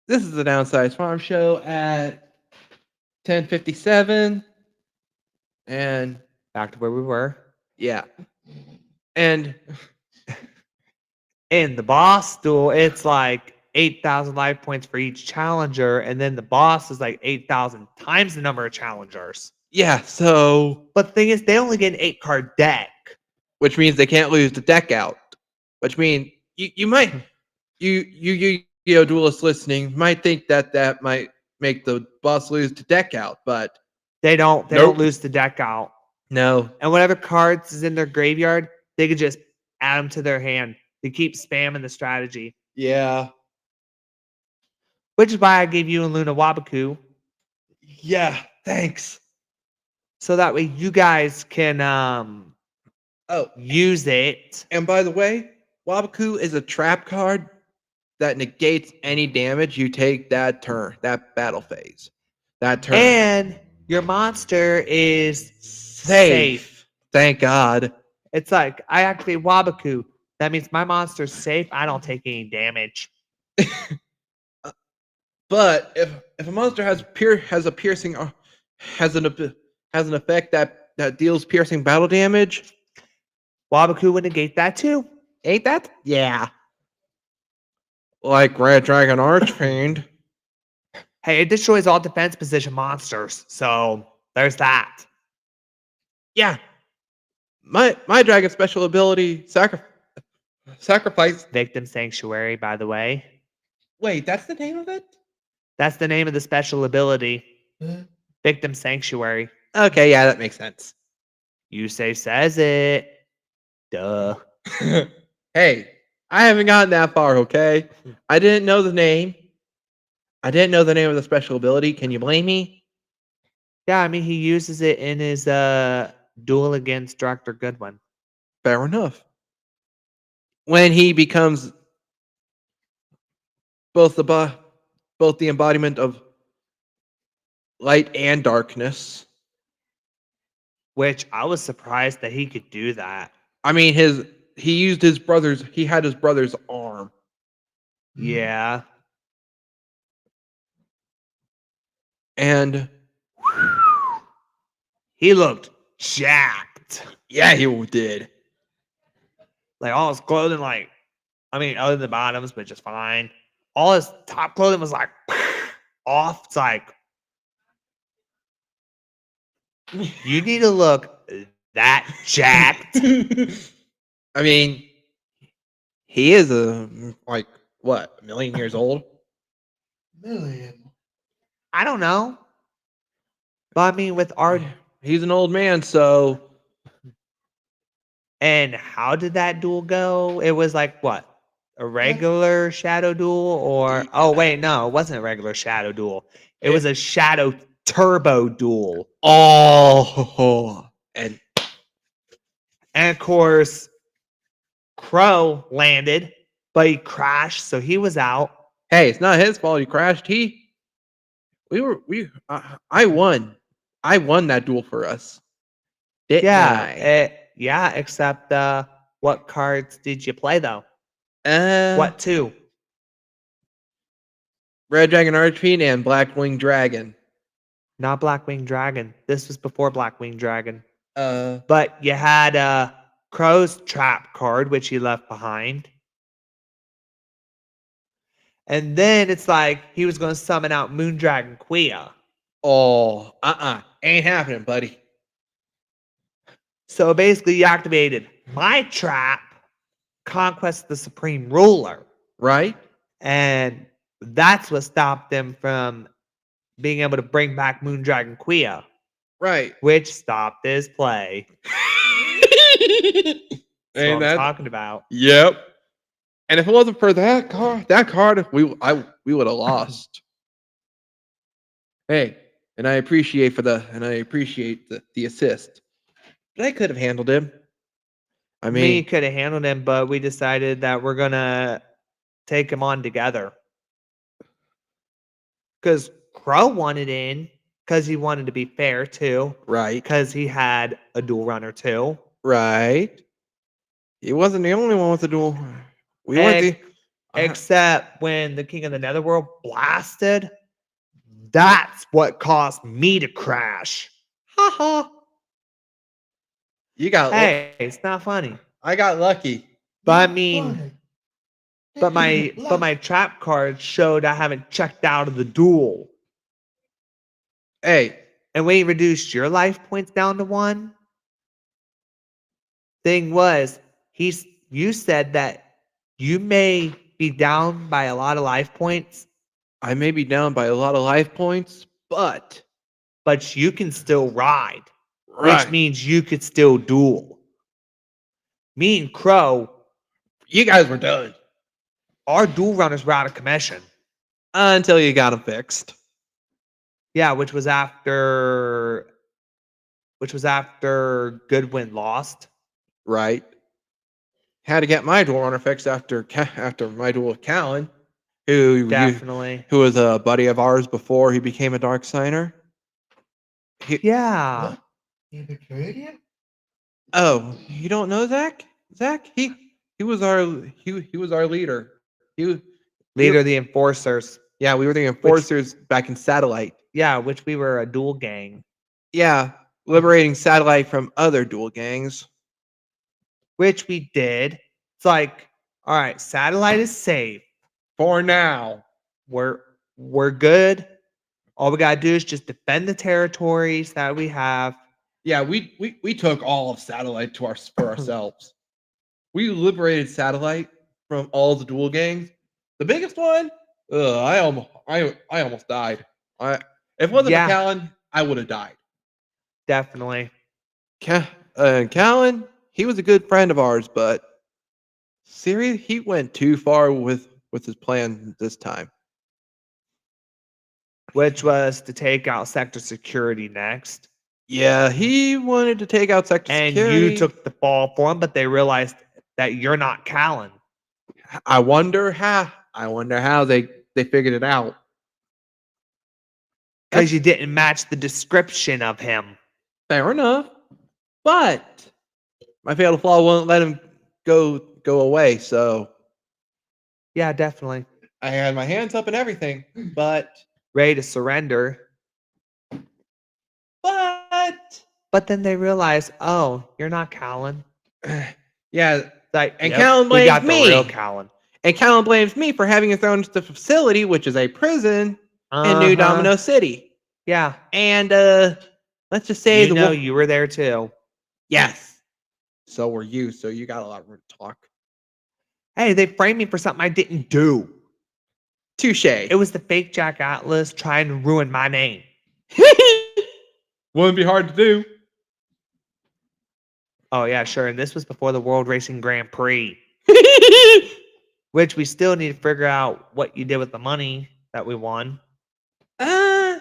This is the Downsize Farm Show at 10:57, and Back to where we were. yeah, and In the boss duel, it's like 8,000 life points for each challenger, and then the boss is like 8,000 times the number of challengers. yeah. So, But the thing is, they only get an 8-card deck. which means they can't lose the deck out. Which means you might you duelists listening might think that might make the boss lose the deck out, but They don't Nope. lose the deck out. no. And whatever cards is in their graveyard, they could just add them to their hand to keep spamming the strategy. Yeah, Which is why I gave you and Luna Wabaku. yeah. Thanks. So that way you guys can Oh, use it. and by the way, Wabaku is a trap card that negates any damage you take that turn, that battle phase, that turn. And your monster is Safe. Thank God. It's like I activate Wabaku. That means my monster's safe. I don't take any damage. But if a monster has a piercing has an effect that deals piercing battle damage, Wabaku would negate that too. ain't that? Yeah. Like Red Dragon Archfiend. Hey, it destroys all defense position monsters. So there's that. Yeah. My dragon special ability sacrifice. Victim Sanctuary, by the way. Wait, that's the name of it? That's the name of the special ability. Huh? Victim Sanctuary. Okay, yeah, that makes sense. Yusei says it. Duh. Hey, I haven't gotten that far, okay? I didn't know the name. I didn't know the name of the special ability. Can you blame me? Yeah, I mean, he uses it in his duel against Dr. Goodwin. Fair enough. When he becomes both the embodiment of light and darkness. Which I was surprised that he could do that. I mean, he had his brother's arm. Yeah. And He looked jacked. yeah, he did. Like all his clothing, other than the bottoms, but just fine. All his top clothing was like off. It's like you need to look that jacked. I mean, he is a million years old? Million. I don't know. But I mean, with our He's an old man, so and how did that duel go? It was like what? A regular shadow duel or oh wait, no, it wasn't a regular shadow duel. It was a shadow turbo duel. oh, and And of course, Crow landed, but he crashed, so he was out. hey, it's not his fault he crashed. I won. I won that duel for us. Didn't I? Yeah, except what cards did you play though? What? What two? Red Dragon Archfiend and Blackwing Dragon. Not Blackwing Dragon. This was before Blackwing Dragon. Uh, But you had Crow's trap card, which he left behind. And then it's like he was going to summon out Moondragon Quia. Oh, ain't happening, buddy. So basically, he activated my trap, Conquest the Supreme Ruler. Right? And that's what stopped him from being able to bring back Moondragon Quia, Right. which stopped his play. That's Ain't what I'm that? talking about. Yep. And if it wasn't for that card, we would have lost. Hey, and I appreciate the assist. But I could have handled him. I Me mean, could have handled him, but we decided that we're gonna take him on together. Because Crow wanted in, because he wanted to be fair too, right, because he had a dual runner too. right. He wasn't the only one with the duel. We weren't the. Except when the King of the Netherworld blasted, that's what caused me to crash. Ha ha. You got. Hey, it's not funny. I got lucky. But I mean, but my trap card showed I haven't checked out of the duel. Hey, And when you reduced your life points down to 1, thing was, you said that you may be down by a lot of life points, I may be down by a lot of life points, but you can still ride, right. which means you could still duel. Me and Crow, You guys were done our duel runners were out of commission. until you got them fixed. Yeah, which was after Goodwin lost. Right. Had to get my dual runner fixed after my duel with Callan, who was a buddy of ours before he became a dark signer. Yeah. What? He betrayed you? Oh, you don't know Zach? Zach, he was our leader. Leader of the Enforcers. Yeah, we were the Enforcers back in Satellite. Yeah, which we were a dual gang. Yeah, liberating Satellite from other dual gangs. Which we did. It's like, all right, Satellite is safe. For now. We're good. All we gotta do is just defend the territories that we have. Yeah, we took all of Satellite for ourselves. We liberated Satellite from all the dual gangs. The biggest one, I almost died. If it wasn't for Callan, I would have died. Definitely. Callan, he was a good friend of ours, but seriously, he went too far with his plan this time. Which was to take out Sector Security next. Yeah, he wanted to take out Sector Security. And you took the fall for him, but they realized that you're not Callan. I wonder how they figured it out. Because you didn't match the description of him. Fair enough. But my fatal flaw won't let him go away, so yeah, definitely. I had my hands up and everything, but ready to surrender. But then they realized, oh, you're not Callan. Yeah, like, and Callan blames me. The real Callan. And Callan blames me for having him thrown into the facility, which is a prison in New Domino City. Yeah. And let's just say you were there too. Yes. So were you, so you got a lot of room to talk. Hey, they framed me for something I didn't do. Touche. It was the fake Jack Atlas trying to ruin my name. Wouldn't be hard to do. Oh, yeah, sure. And this was before the World Racing Grand Prix. Which we still need to figure out what you did with the money that we won. Come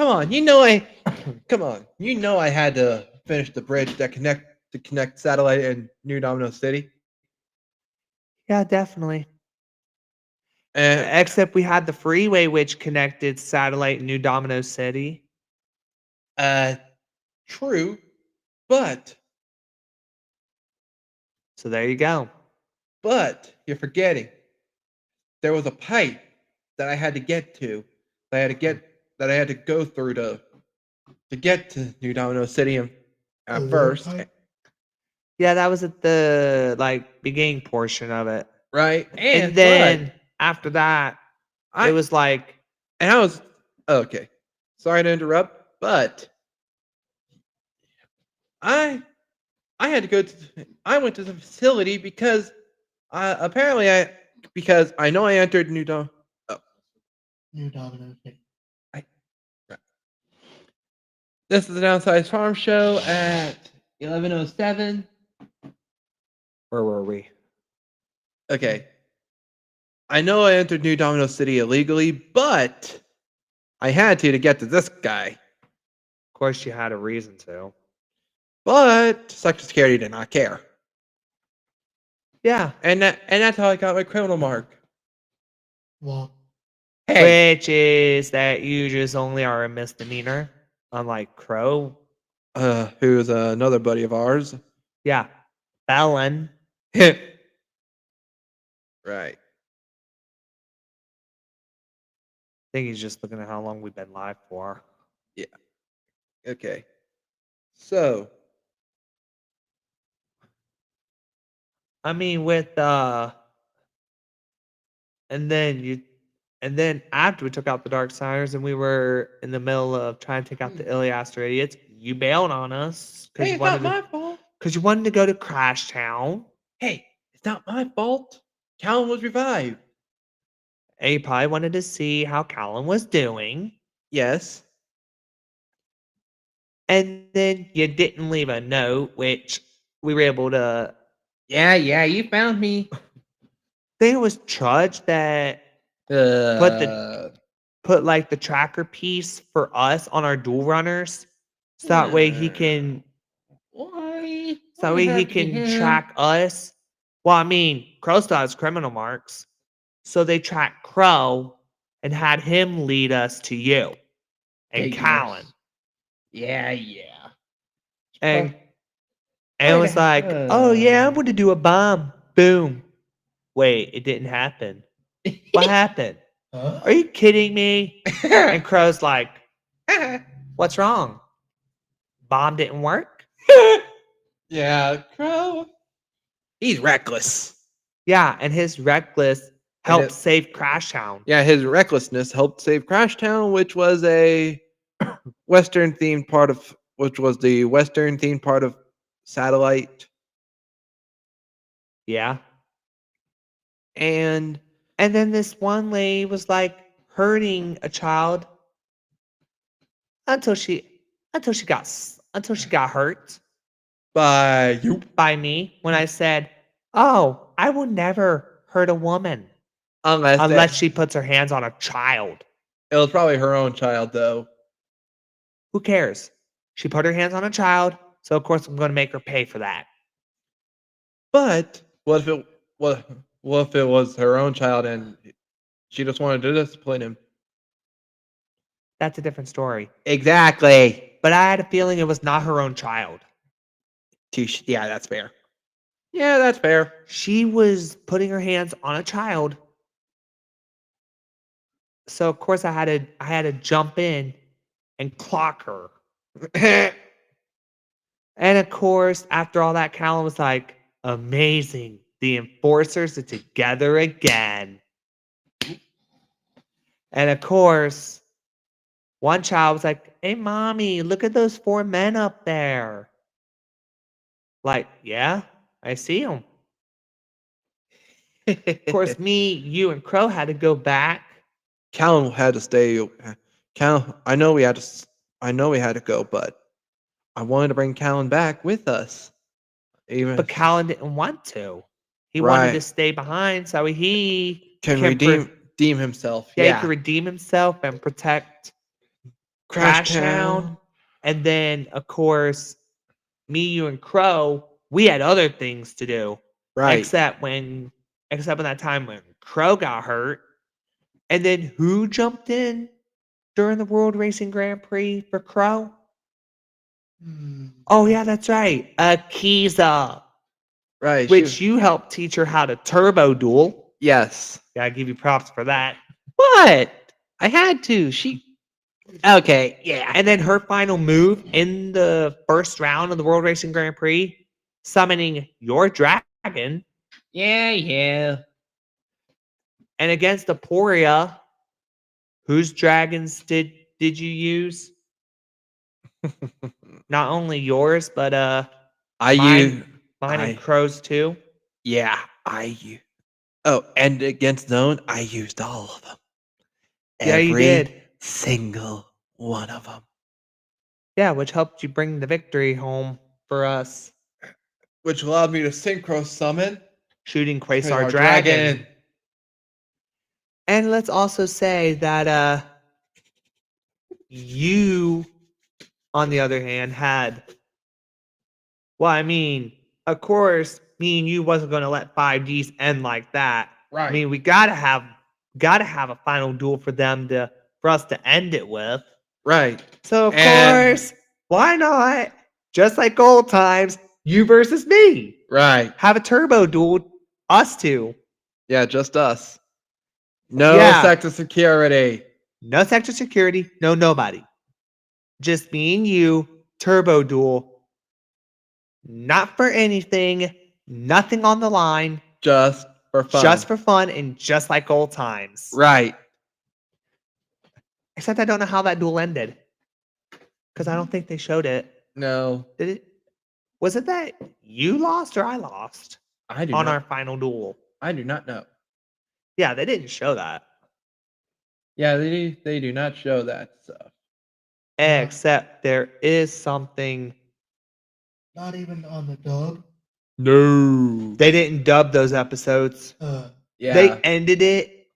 on. You know I had to finish the bridge that connect Satellite and New Domino City. Yeah, definitely. Except we had the freeway which connected Satellite and New Domino City. True, but so there you go. But you're forgetting there was a pipe that I had to get to. That I had to go through to get to New Domino City at first. Yeah, that was at the beginning portion of it. Right. And then after that, It was like, and I was okay. Sorry to interrupt, but I I had to go to I went to the facility because apparently because I know I entered New Dawn. Oh, New Domino thing. I, right. This is the Downsize Farm Show at 11:07. where were we? Okay. I know I entered New Domino City illegally, but I had to get to this guy. Of course, you had a reason to. But Sector Security did not care. Yeah. And that's how I got my criminal mark. Well, Hey, Which is that you just only are a misdemeanor, unlike Crow. who's another buddy of ours. Yeah. Felon. Right. I think he's just looking at how long we've been live for. Yeah. Okay. So, I mean, with and then after we took out the Darksiders and we were in the middle of trying to take out the Iliaster idiots, you bailed on us hey, it's not my fault. because you wanted to go to Crash Town. Hey, it's not my fault. Callan was revived. And you probably wanted to see how Callan was doing. Yes. And then you didn't leave a note, which we were able to. Yeah, you found me. I think it was Trudge that put like the tracker piece for us on our dual runners, so that way he can. Why? So that way he can track us. Well, I mean, Crow still has criminal marks, so they tracked Crow and had him lead us to you and Hey, Callan. Yeah. And it was like, oh yeah, I'm going to do a bomb. Boom. Wait, it didn't happen. What happened? huh? Are you kidding me? And Crow's like, what's wrong? Bomb didn't work? Yeah, Crow. He's reckless. Yeah, and his reckless helped it- save Crash Town. Yeah, his recklessness helped save Crash Town, which was a Western themed part of Satellite. Yeah. And And then this one lady was like hurting a child until she got hurt by you. by me when I said, "Oh, I will never hurt a woman unless she puts her hands on a child." it was probably her own child though. Who cares? She put her hands on a child, so of course I'm going to make her pay for that. But what if it was her own child and she just wanted to discipline him? That's a different story. Exactly. But I had a feeling it was not her own child. Yeah, that's fair. Yeah, that's fair. She was putting her hands on a child. So of course I had to jump in and clock her. And of course, after all that, Callan was like, amazing. The enforcers are together again. And of course, one child was like, hey, mommy, look at those 4 men up there. Like, yeah, I see them. Of course, me, you, and Crow had to go back. Callan had to stay. I know we had to go, but I wanted to bring Callan back with us. But Callan didn't want to. He wanted to Right. stay behind so he can redeem himself. he Yeah. could redeem himself and protect Crash Town. And then, of course, me, you, and Crow, we had other things to do. Right. Except when that time when Crow got hurt. And then who jumped in during the World Racing Grand Prix for Crow? Oh, yeah, that's right. Akiza. Right. Which you helped teach her how to turbo duel. Yes. Gotta give you props for that. What? I had to. Okay. Yeah. And then her final move in the first round of the World Racing Grand Prix, summoning your dragon. Yeah. And against Aporia, Whose dragons did you use? Not only yours, but I mine, use. mine and I Crow's too. yeah. I use. Oh, and against Zone, I used all of them. Yeah, you Every did. single one of them. Yeah, which helped you bring the victory home for us. Which allowed me to synchro summon Shooting Quasar our Dragon. And let's also say that you, on the other hand, had. Well, I mean, of course, me and you wasn't going to let 5Ds end like that. Right. I mean, we gotta have a final duel for us to end it with. Right. So of And- course, why not? Just like old times, you versus me. Right. Have a turbo duel, us two. Yeah, just us. No Yeah. sector security. No sector security, no nobody. Just me and you, turbo duel. Not for anything, nothing on the line, Just for fun. just for fun, and just like old times. Right. Except I don't know how that duel ended. Because I don't think they showed it. No. Did it? Was it that you lost or I lost I do on not. our final duel? I do not know. Yeah, they didn't show that. Yeah, they do not show that stuff. Except there is something. Not even on the dub. No. They didn't dub those episodes. Yeah. They ended it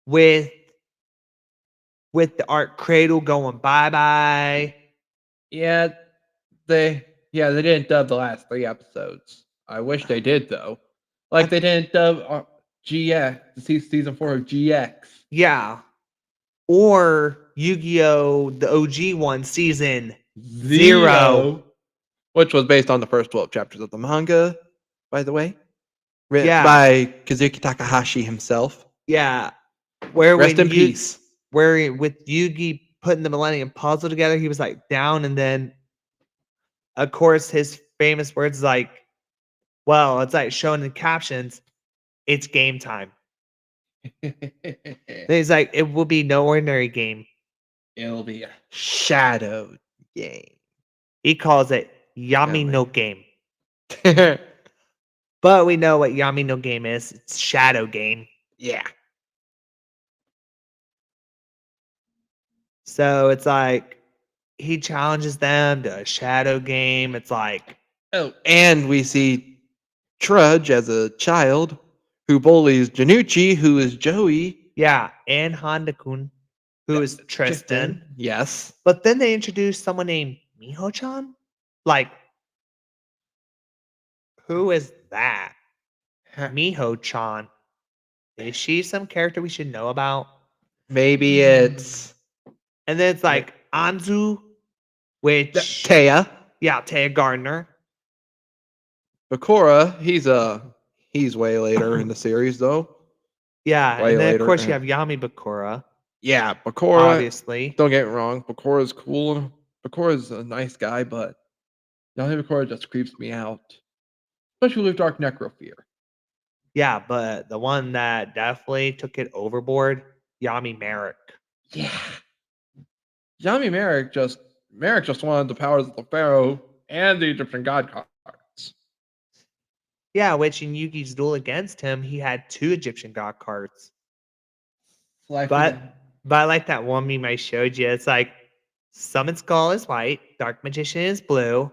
with the art cradle going bye-bye. Yeah, they didn't dub the last 3 episodes. I wish they did though. Like they didn't dub GX, season 4 of GX. Yeah. Or Yu-Gi-Oh! The OG one, season 0. Which was based on the first 12 chapters of the manga, by the way. Written Yeah. by Kazuki Takahashi himself. Yeah. Where Rest when in peace. Where with Yugi putting the Millennium Puzzle together, he was like down, and then of course his famous words like, well, it's like shown in captions, it's game time. Then he's like, it will be no ordinary game. It'll be a shadow game. He calls it Yami Yami. no game. But we know what Yami no game is. It's shadow game. Yeah. So it's like he challenges them to a shadow game. It's like, Oh, and we see Trudge as a child who bullies Janucci, who is Joey. yeah, and Honda-kun, who is Tristan. Yes. But then they introduced someone named Miho-chan. Like, who is that? Miho-chan. Is she some character we should know about? Maybe it's And then it's like Anzu, which Taya. yeah, Taya Gardner. Bakura, he's way later in the series though. Yeah, Way and then later, of course you yeah. have Yami Bakura, Yeah, Bakura. obviously. Don't get me wrong, Bakura's cool. Bakura's a nice guy, but Yami Bakura just creeps me out. Especially with Dark Necrofear. Yeah, but the one that definitely took it overboard, Yami Merrick. Yeah. Yami Merrick just wanted the powers of the Pharaoh and the Egyptian god cards. Yeah, which in Yugi's duel against him, he had 2 Egyptian god cards. But I like that one meme I showed you. It's like, Summon Skull is white, Dark Magician is blue.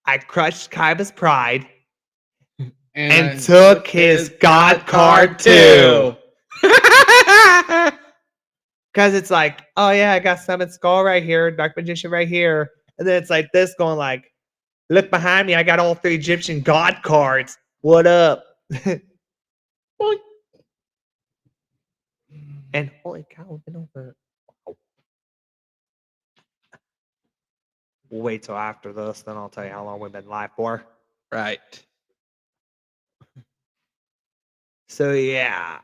I crushed Kaiba's pride and took his god card too. Because it's like, oh yeah, I got Summon Skull right here, Dark Magician right here. And then it's like this going like, look behind me, I got all 3 Egyptian god cards. What up? And holy cow, we've been over. Wow. We'll wait till after this, then I'll tell you how long we've been live for. Right. So yeah.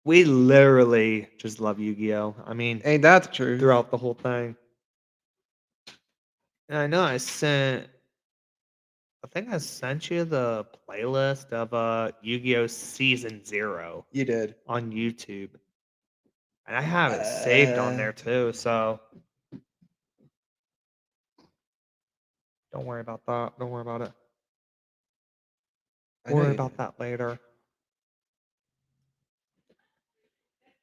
We literally just love Yu-Gi-Oh! I mean, Ain't that the truth? throughout the whole thing. And I know I think I sent you the playlist of Yu-Gi-Oh! Season 0 You did. on YouTube. And I have it saved on there too, so don't worry about that. Don't worry about it. I know Worry you about did. that later.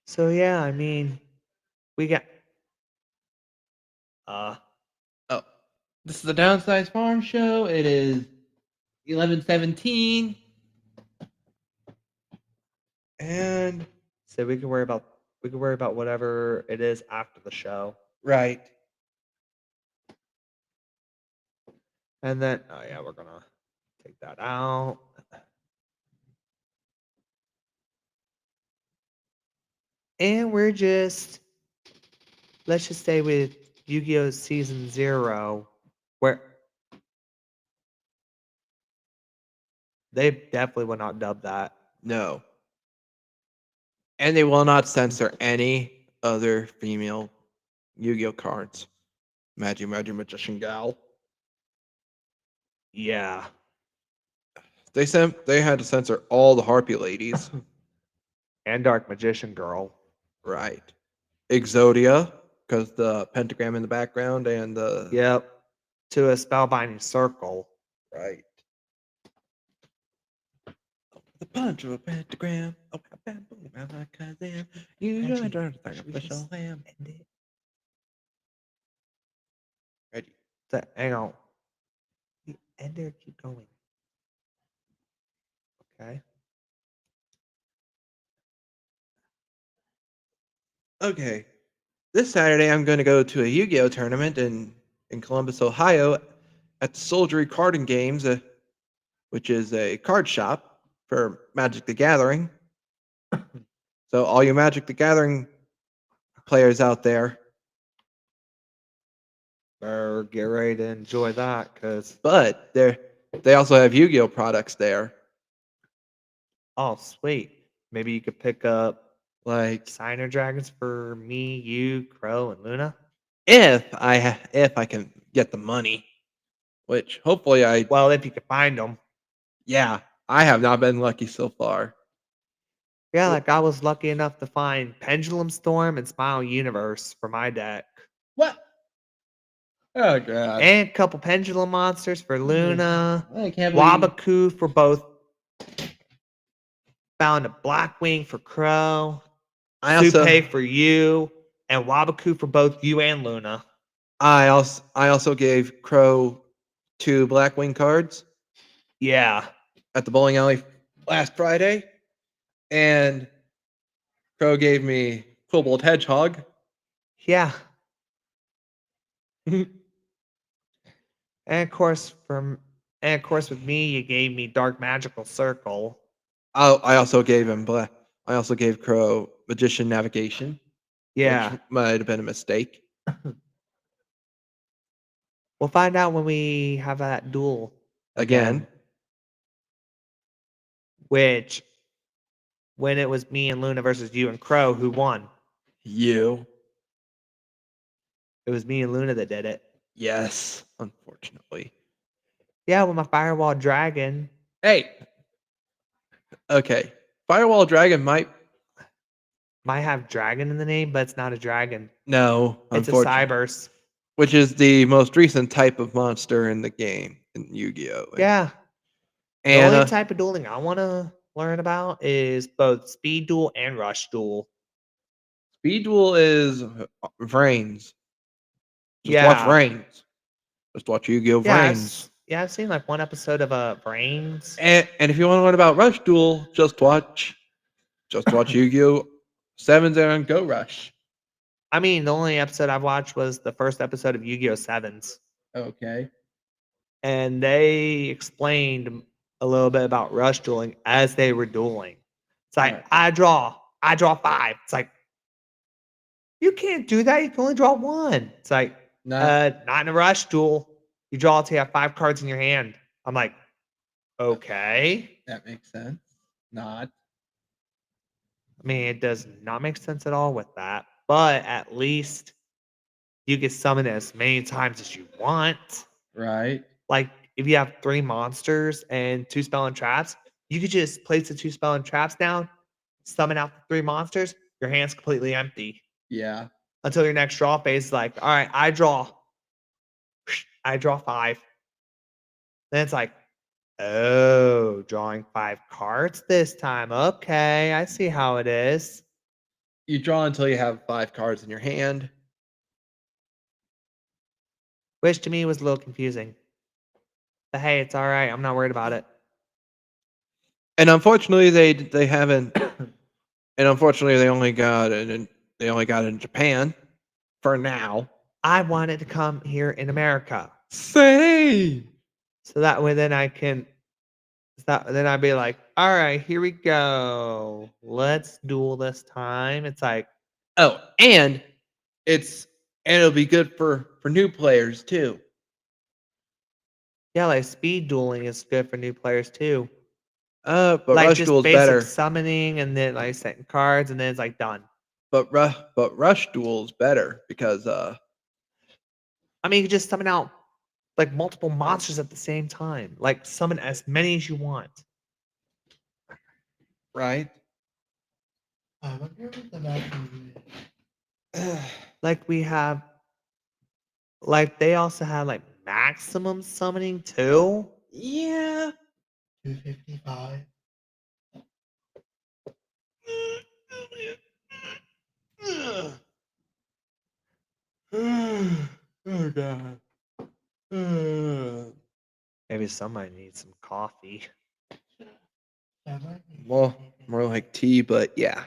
So yeah, I mean, we got Oh, this is the Downsize Farm Show. It is 11:17, and so we can worry about whatever it is after the show. right. And then oh yeah, we're gonna take that out. And let's just stay with Yu-Gi-Oh! Season 0, where they definitely would not dub that. No. And they will not censor any other female Yu-Gi-Oh cards. Magic Magician Gal. Yeah. They had to censor all the Harpy ladies. And Dark Magician Girl. Right. Exodia, because the pentagram in the background and the Yep. To a spellbinding circle. right. The punch of a pentagram. Oh, bamboo, Kazam. You Reggie, don't should we official just lamb. end it? Reggie. Hang on. You end it or keep going? Okay. Okay. This Saturday, I'm going to go to a Yu-Gi-Oh tournament in Columbus, Ohio, at the Soldiery Carding Games, which is a card shop for Magic the Gathering. So all you Magic the Gathering players out there, Better get ready to enjoy that, because but they also have Yu-Gi-Oh products there, oh sweet. Maybe you could pick up like Signer Dragons for me, you, Crow, and Luna. if I can get the money, which hopefully Well, if you could find them. yeah, I have not been lucky so far. Yeah, like I was lucky enough to find Pendulum Storm and Smile Universe for my deck. What? Oh god. And a couple Pendulum Monsters for Luna. I can't believe Wabaku for both. Found a Blackwing for Crow. I also Supe for you. And Wabaku for both you and Luna. I also gave Crow 2 Blackwing cards Yeah. at the bowling alley last Friday, and Crow gave me Cobalt Hedgehog. Yeah. And of course with me, you gave me Dark Magical Circle. I also gave him I also gave Crow Magician Navigation. Yeah. Which might have been a mistake. We'll find out when we have that duel Again. Which, when it was me and Luna versus you and Crow, who won? You. It was me and Luna that did it. Yes, unfortunately. Yeah, with my Firewall Dragon. Hey. Okay. Firewall Dragon might have dragon in the name, but it's not a dragon. no, It's a unfortunately. Cybers. Which is the most recent type of monster in the game in Yu-Gi-Oh. Yeah. The And only type of dueling I want to learn about is both Speed Duel and Rush Duel. Speed Duel is Vrains. Just Yeah. watch Vrains. Just watch Yu-Gi-Oh! Yeah, Vrains. I've seen like one episode of Brains. And if you want to learn about Rush Duel, just watch Yu-Gi-Oh! 7s and Go Rush. I mean, the only episode I've watched was the first episode of Yu-Gi-Oh! 7s. Okay. And they explained a little bit about rush dueling as they were dueling. It's like, Right. I draw 5. It's like, you can't do that. You can only draw 1. It's like, not in a rush duel. You draw till you have 5 cards in your hand. I'm like, okay. That makes sense. Not. I mean, it does not make sense at all with that. But at least you can summon it as many times as you want. Right. Like, if you have 3 monsters and 2 spell and traps, you could just place the 2 spell and traps down, summon out the 3 monsters. your hand's completely empty Yeah. until your next draw phase is like, all right, I draw 5. Then it's like, oh, drawing 5 cards this time. Okay, I see how it is. You draw until you have 5 cards in your hand. Which to me was a little confusing. But hey, it's all right. I'm not worried about it. And unfortunately, they haven't. And unfortunately, they only got it in Japan for now. I want it to come here in America. Same. So that way then then I'd be like, all right, here we go. Let's duel this time. It's like, Oh, and it'll be good for new players too. yeah, like speed dueling is good for new players too. But Like Rush just Duel's basic better. summoning and then like setting cards and then it's like done. But Rush Duel's better because I mean, you can just summon out like multiple monsters at the same time. Like summon as many as you want. right. I wonder what the maximum is. Like we have, like they also have like maximum summoning too. Yeah. 255. Oh god. Maybe somebody needs some coffee. That might be Well, anything. more like tea, but yeah.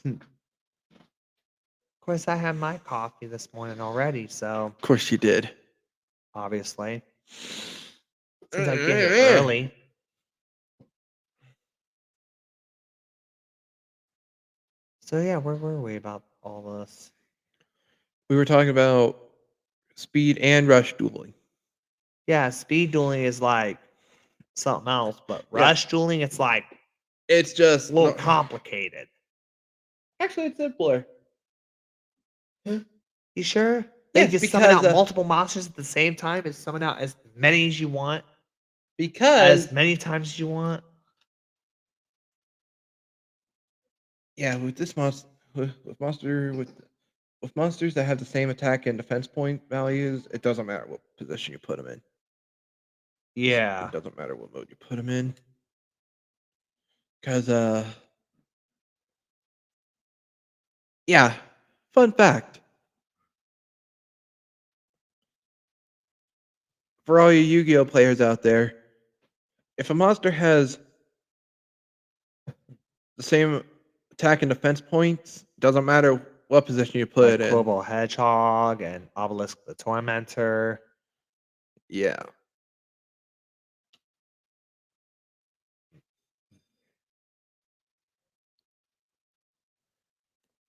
Of course, I had my coffee this morning already, so Of course you did. obviously, since I get here early. So yeah, where were we about all this? We were talking about speed and rush dueling. Yeah, speed dueling is like something else, but Yeah. rush dueling, it's like It's just a little complicated. Actually, it's simpler. You sure? Yes, You can summon out because, multiple monsters at the same time and summon out as many as you want, Because as many times as you want. yeah, with this monster, with monsters that have the same attack and defense point values, it doesn't matter what position you put them in. Yeah. It doesn't matter what mode you put them in. Because yeah, fun fact. For all you Yu-Gi-Oh players out there, if a monster has the same attack and defense points, doesn't matter what position you put Like it in. Global Hedgehog and Obelisk the Tormentor. Yeah.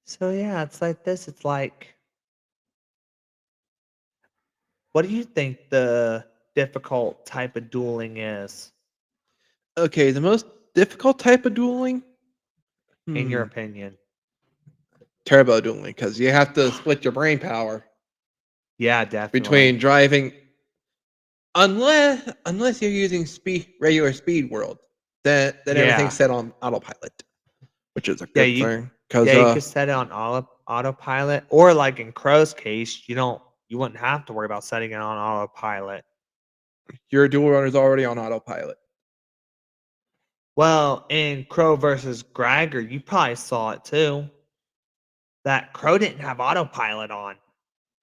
So yeah, it's like this. It's like, what do you think the difficult type of dueling is, Okay, the most difficult type of dueling? in your opinion? Turbo dueling, because you have to split your brain power Yeah, definitely. between driving, unless you're using regular speed world, then Yeah. everything's set on autopilot, which is a Yeah, good you- thing. Because Yeah, you could set it on autopilot, or like in Crow's case, you wouldn't have to worry about setting it on autopilot. your dual runner's already on autopilot. Well, in Crow versus Gregor, you probably saw it too. That Crow didn't have autopilot on.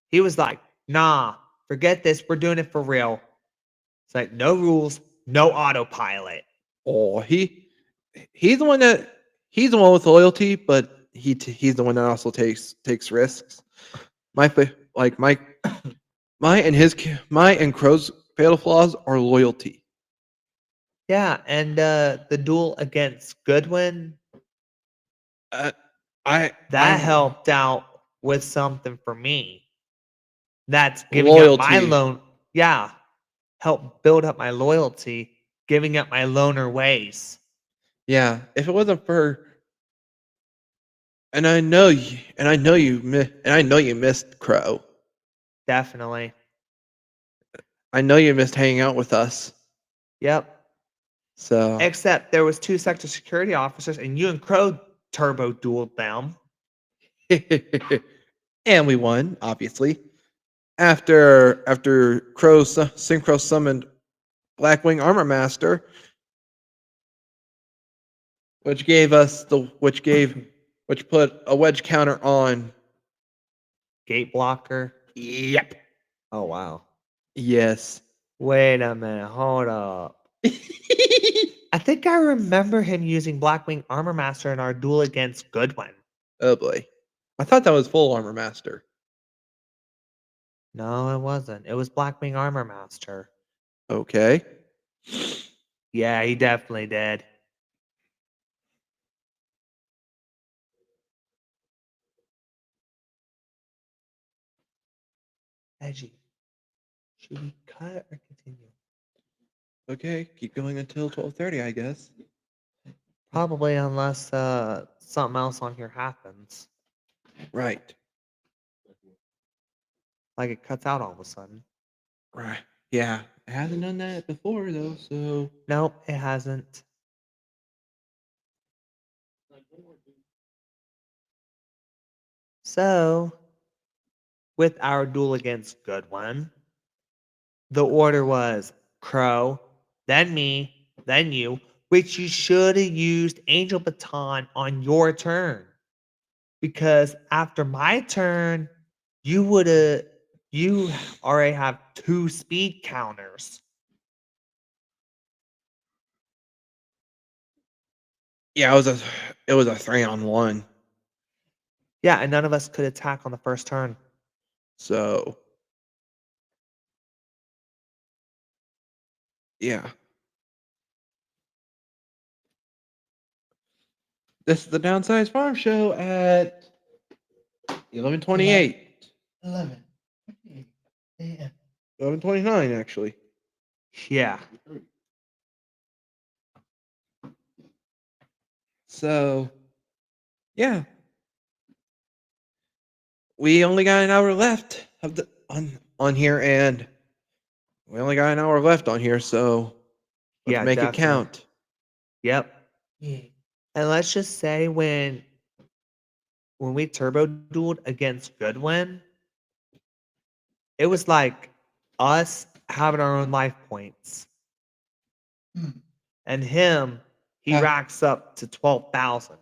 He was like, nah, forget this. We're doing it for real. It's like no rules, no autopilot. Oh, he's the one with loyalty, but he's the one that also takes risks. My and Crow's fatal flaws are loyalty. Yeah, and the duel against Goodwin, That helped out with something for me. That's giving up my Loyalty. loan. Yeah, help build up my loyalty, giving up my loner ways. Yeah, if it wasn't for, and I know you missed Crow. Definitely. I know you missed hanging out with us. Yep. So Except there was 2 sector security officers, and you and Crow turbo dueled them. And we won, obviously. After Synchro summoned Blackwing Armor Master, which put a wedge counter on. Gate blocker. Yep. Oh wow. Yes. Wait a minute. Hold up. I think I remember him using Blackwing Armor Master in our duel against Goodwin. Oh boy. I thought that was full Armor Master. No, it wasn't. It was Blackwing Armor Master. Okay. Yeah, he definitely did. Edgy. Should we cut or continue? Okay, keep going until 12:30, I guess. Probably unless something else on here happens. Right. Like it cuts out all of a sudden. Right. Yeah. It hasn't done that before though, so Nope, it hasn't. So, with our duel against Goodwin, the order was Crow, then me, then you, which you should have used Angel Baton on your turn. Because after my turn, you already have 2 speed counters. yeah, it was a 3-on-1. Yeah, and none of us could attack on the first turn. So yeah. This is the Downsize Farm Show at 11:28. 11 a.m. 11:29 actually. Yeah. So yeah. We only got an hour left of the on here, and we only got an hour left on here, so let's Yeah, make it definitely. count. Yep. Yeah. And let's just say when we turbo dueled against Goodwin, it was like us having our own life points. Hmm. And him, he Huh. racks up to 12,000.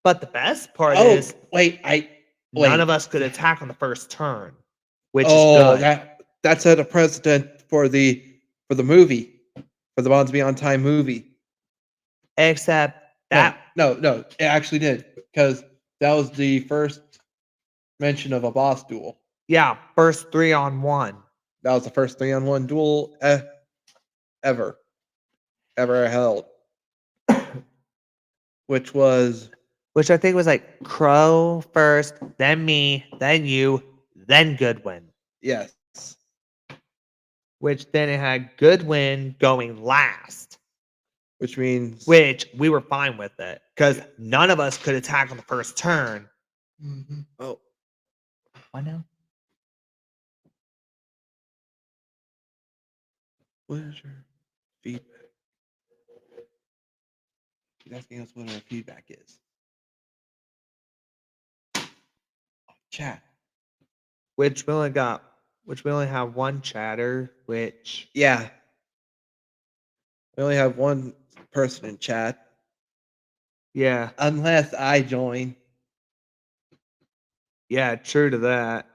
But the best part Oh, is none of us could attack on the first turn, which is good. that set a precedent for the movie, for the Bonds Beyond Time movie. Except that No, it actually did, because that was the first mention of a boss duel. yeah, first 3-on-1. That was the first 3-on-1 duel ever held, which I think was like Crow first, then me, then you, then Goodwin. yes, Which then it had Goodwin going last. which means Which we were fine with it. Because none of us could attack on the first turn. Mm-hmm. oh, What now? what is your feedback? He's asking us what our feedback is. Chat. Which we only have one chatter, which Yeah. We only have one person in chat. yeah. Unless I join. Yeah, true to that.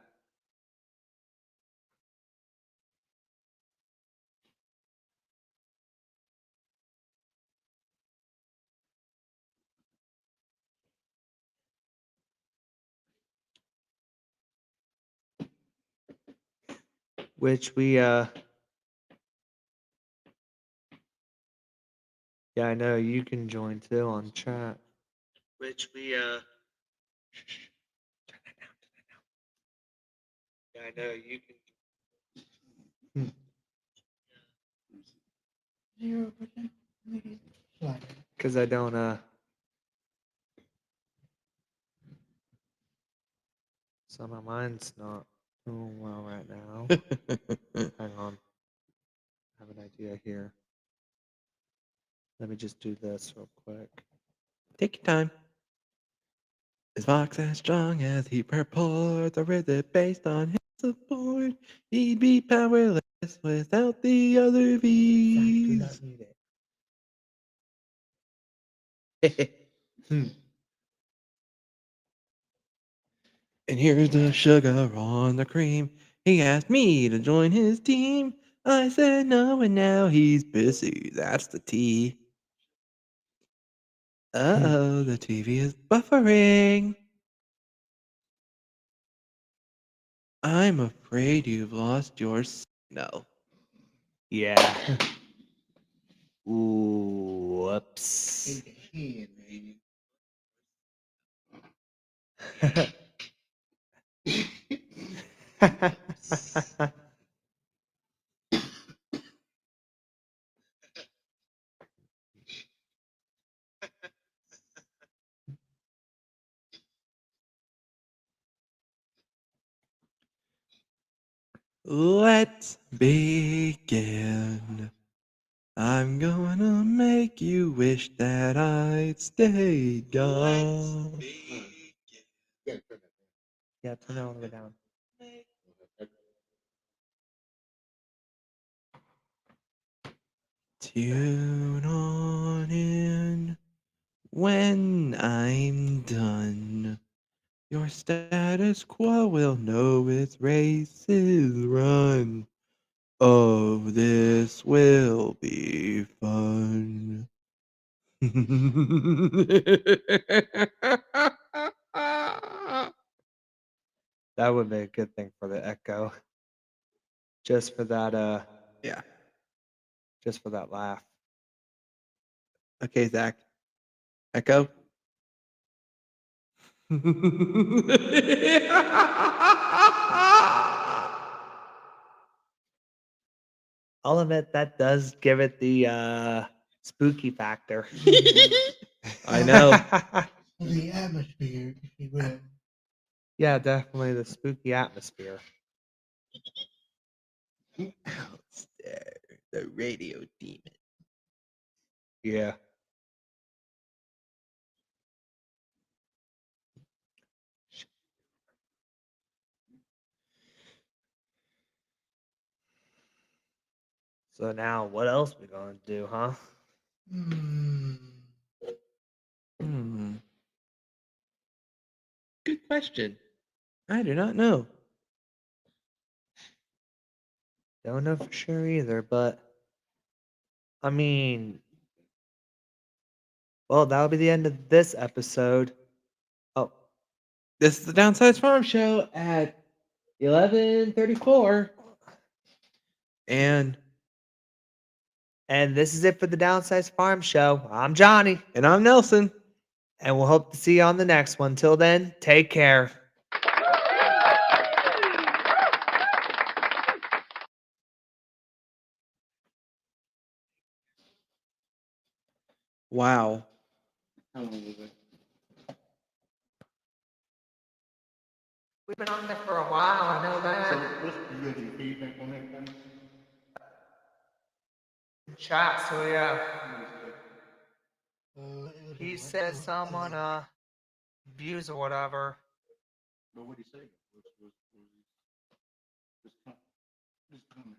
Which we yeah, I know you can join too on chat. Which we Turn that down. yeah, I know you can 0% immediate slide. because I don't somehow mine's not doing well right now. Hang on. I have an idea here. Let me just do this real quick. Take your time. Is Fox as strong as he purports, or is it based on his support? He'd be powerless without the other Zach, do V's. not mute it. And here's the sugar on the cream. He asked me to join his team. I said no, and now he's busy. That's the T. Uh-oh, the TV is buffering. I'm afraid you've lost your signal. Yeah. Ooh, whoops. Let's begin. I'm gonna make you wish that I'd stayed gone. Yeah, turn it all the way down. Tune on in when I'm done. Your status quo will know its race is run. Oh, this will be fun. That would be a good thing for the echo. Just for that Yeah. just for that laugh. Okay, Zach. Echo. I'll admit that does give it the spooky factor. I know. The atmosphere, if you will. Yeah, definitely the spooky atmosphere. Outstare, the radio demon. Yeah. So now what else we gonna do, huh? Good question. I do not know. Don't know for sure either, but I mean, well, that'll be the end of this episode. Oh, This is the Downsize Farm Show at 11:34, and and this is it for the Downsize Farm Show. I'm Johnny, I'm Nelson. and we'll hope to see you on the next one. Till then, take care. Wow. How long was it? We've been on there for a while, I know So, that. what's you got any feedback on that then? Chat, so yeah. It was He a says what? someone views or whatever. But what did he say? Was just comment.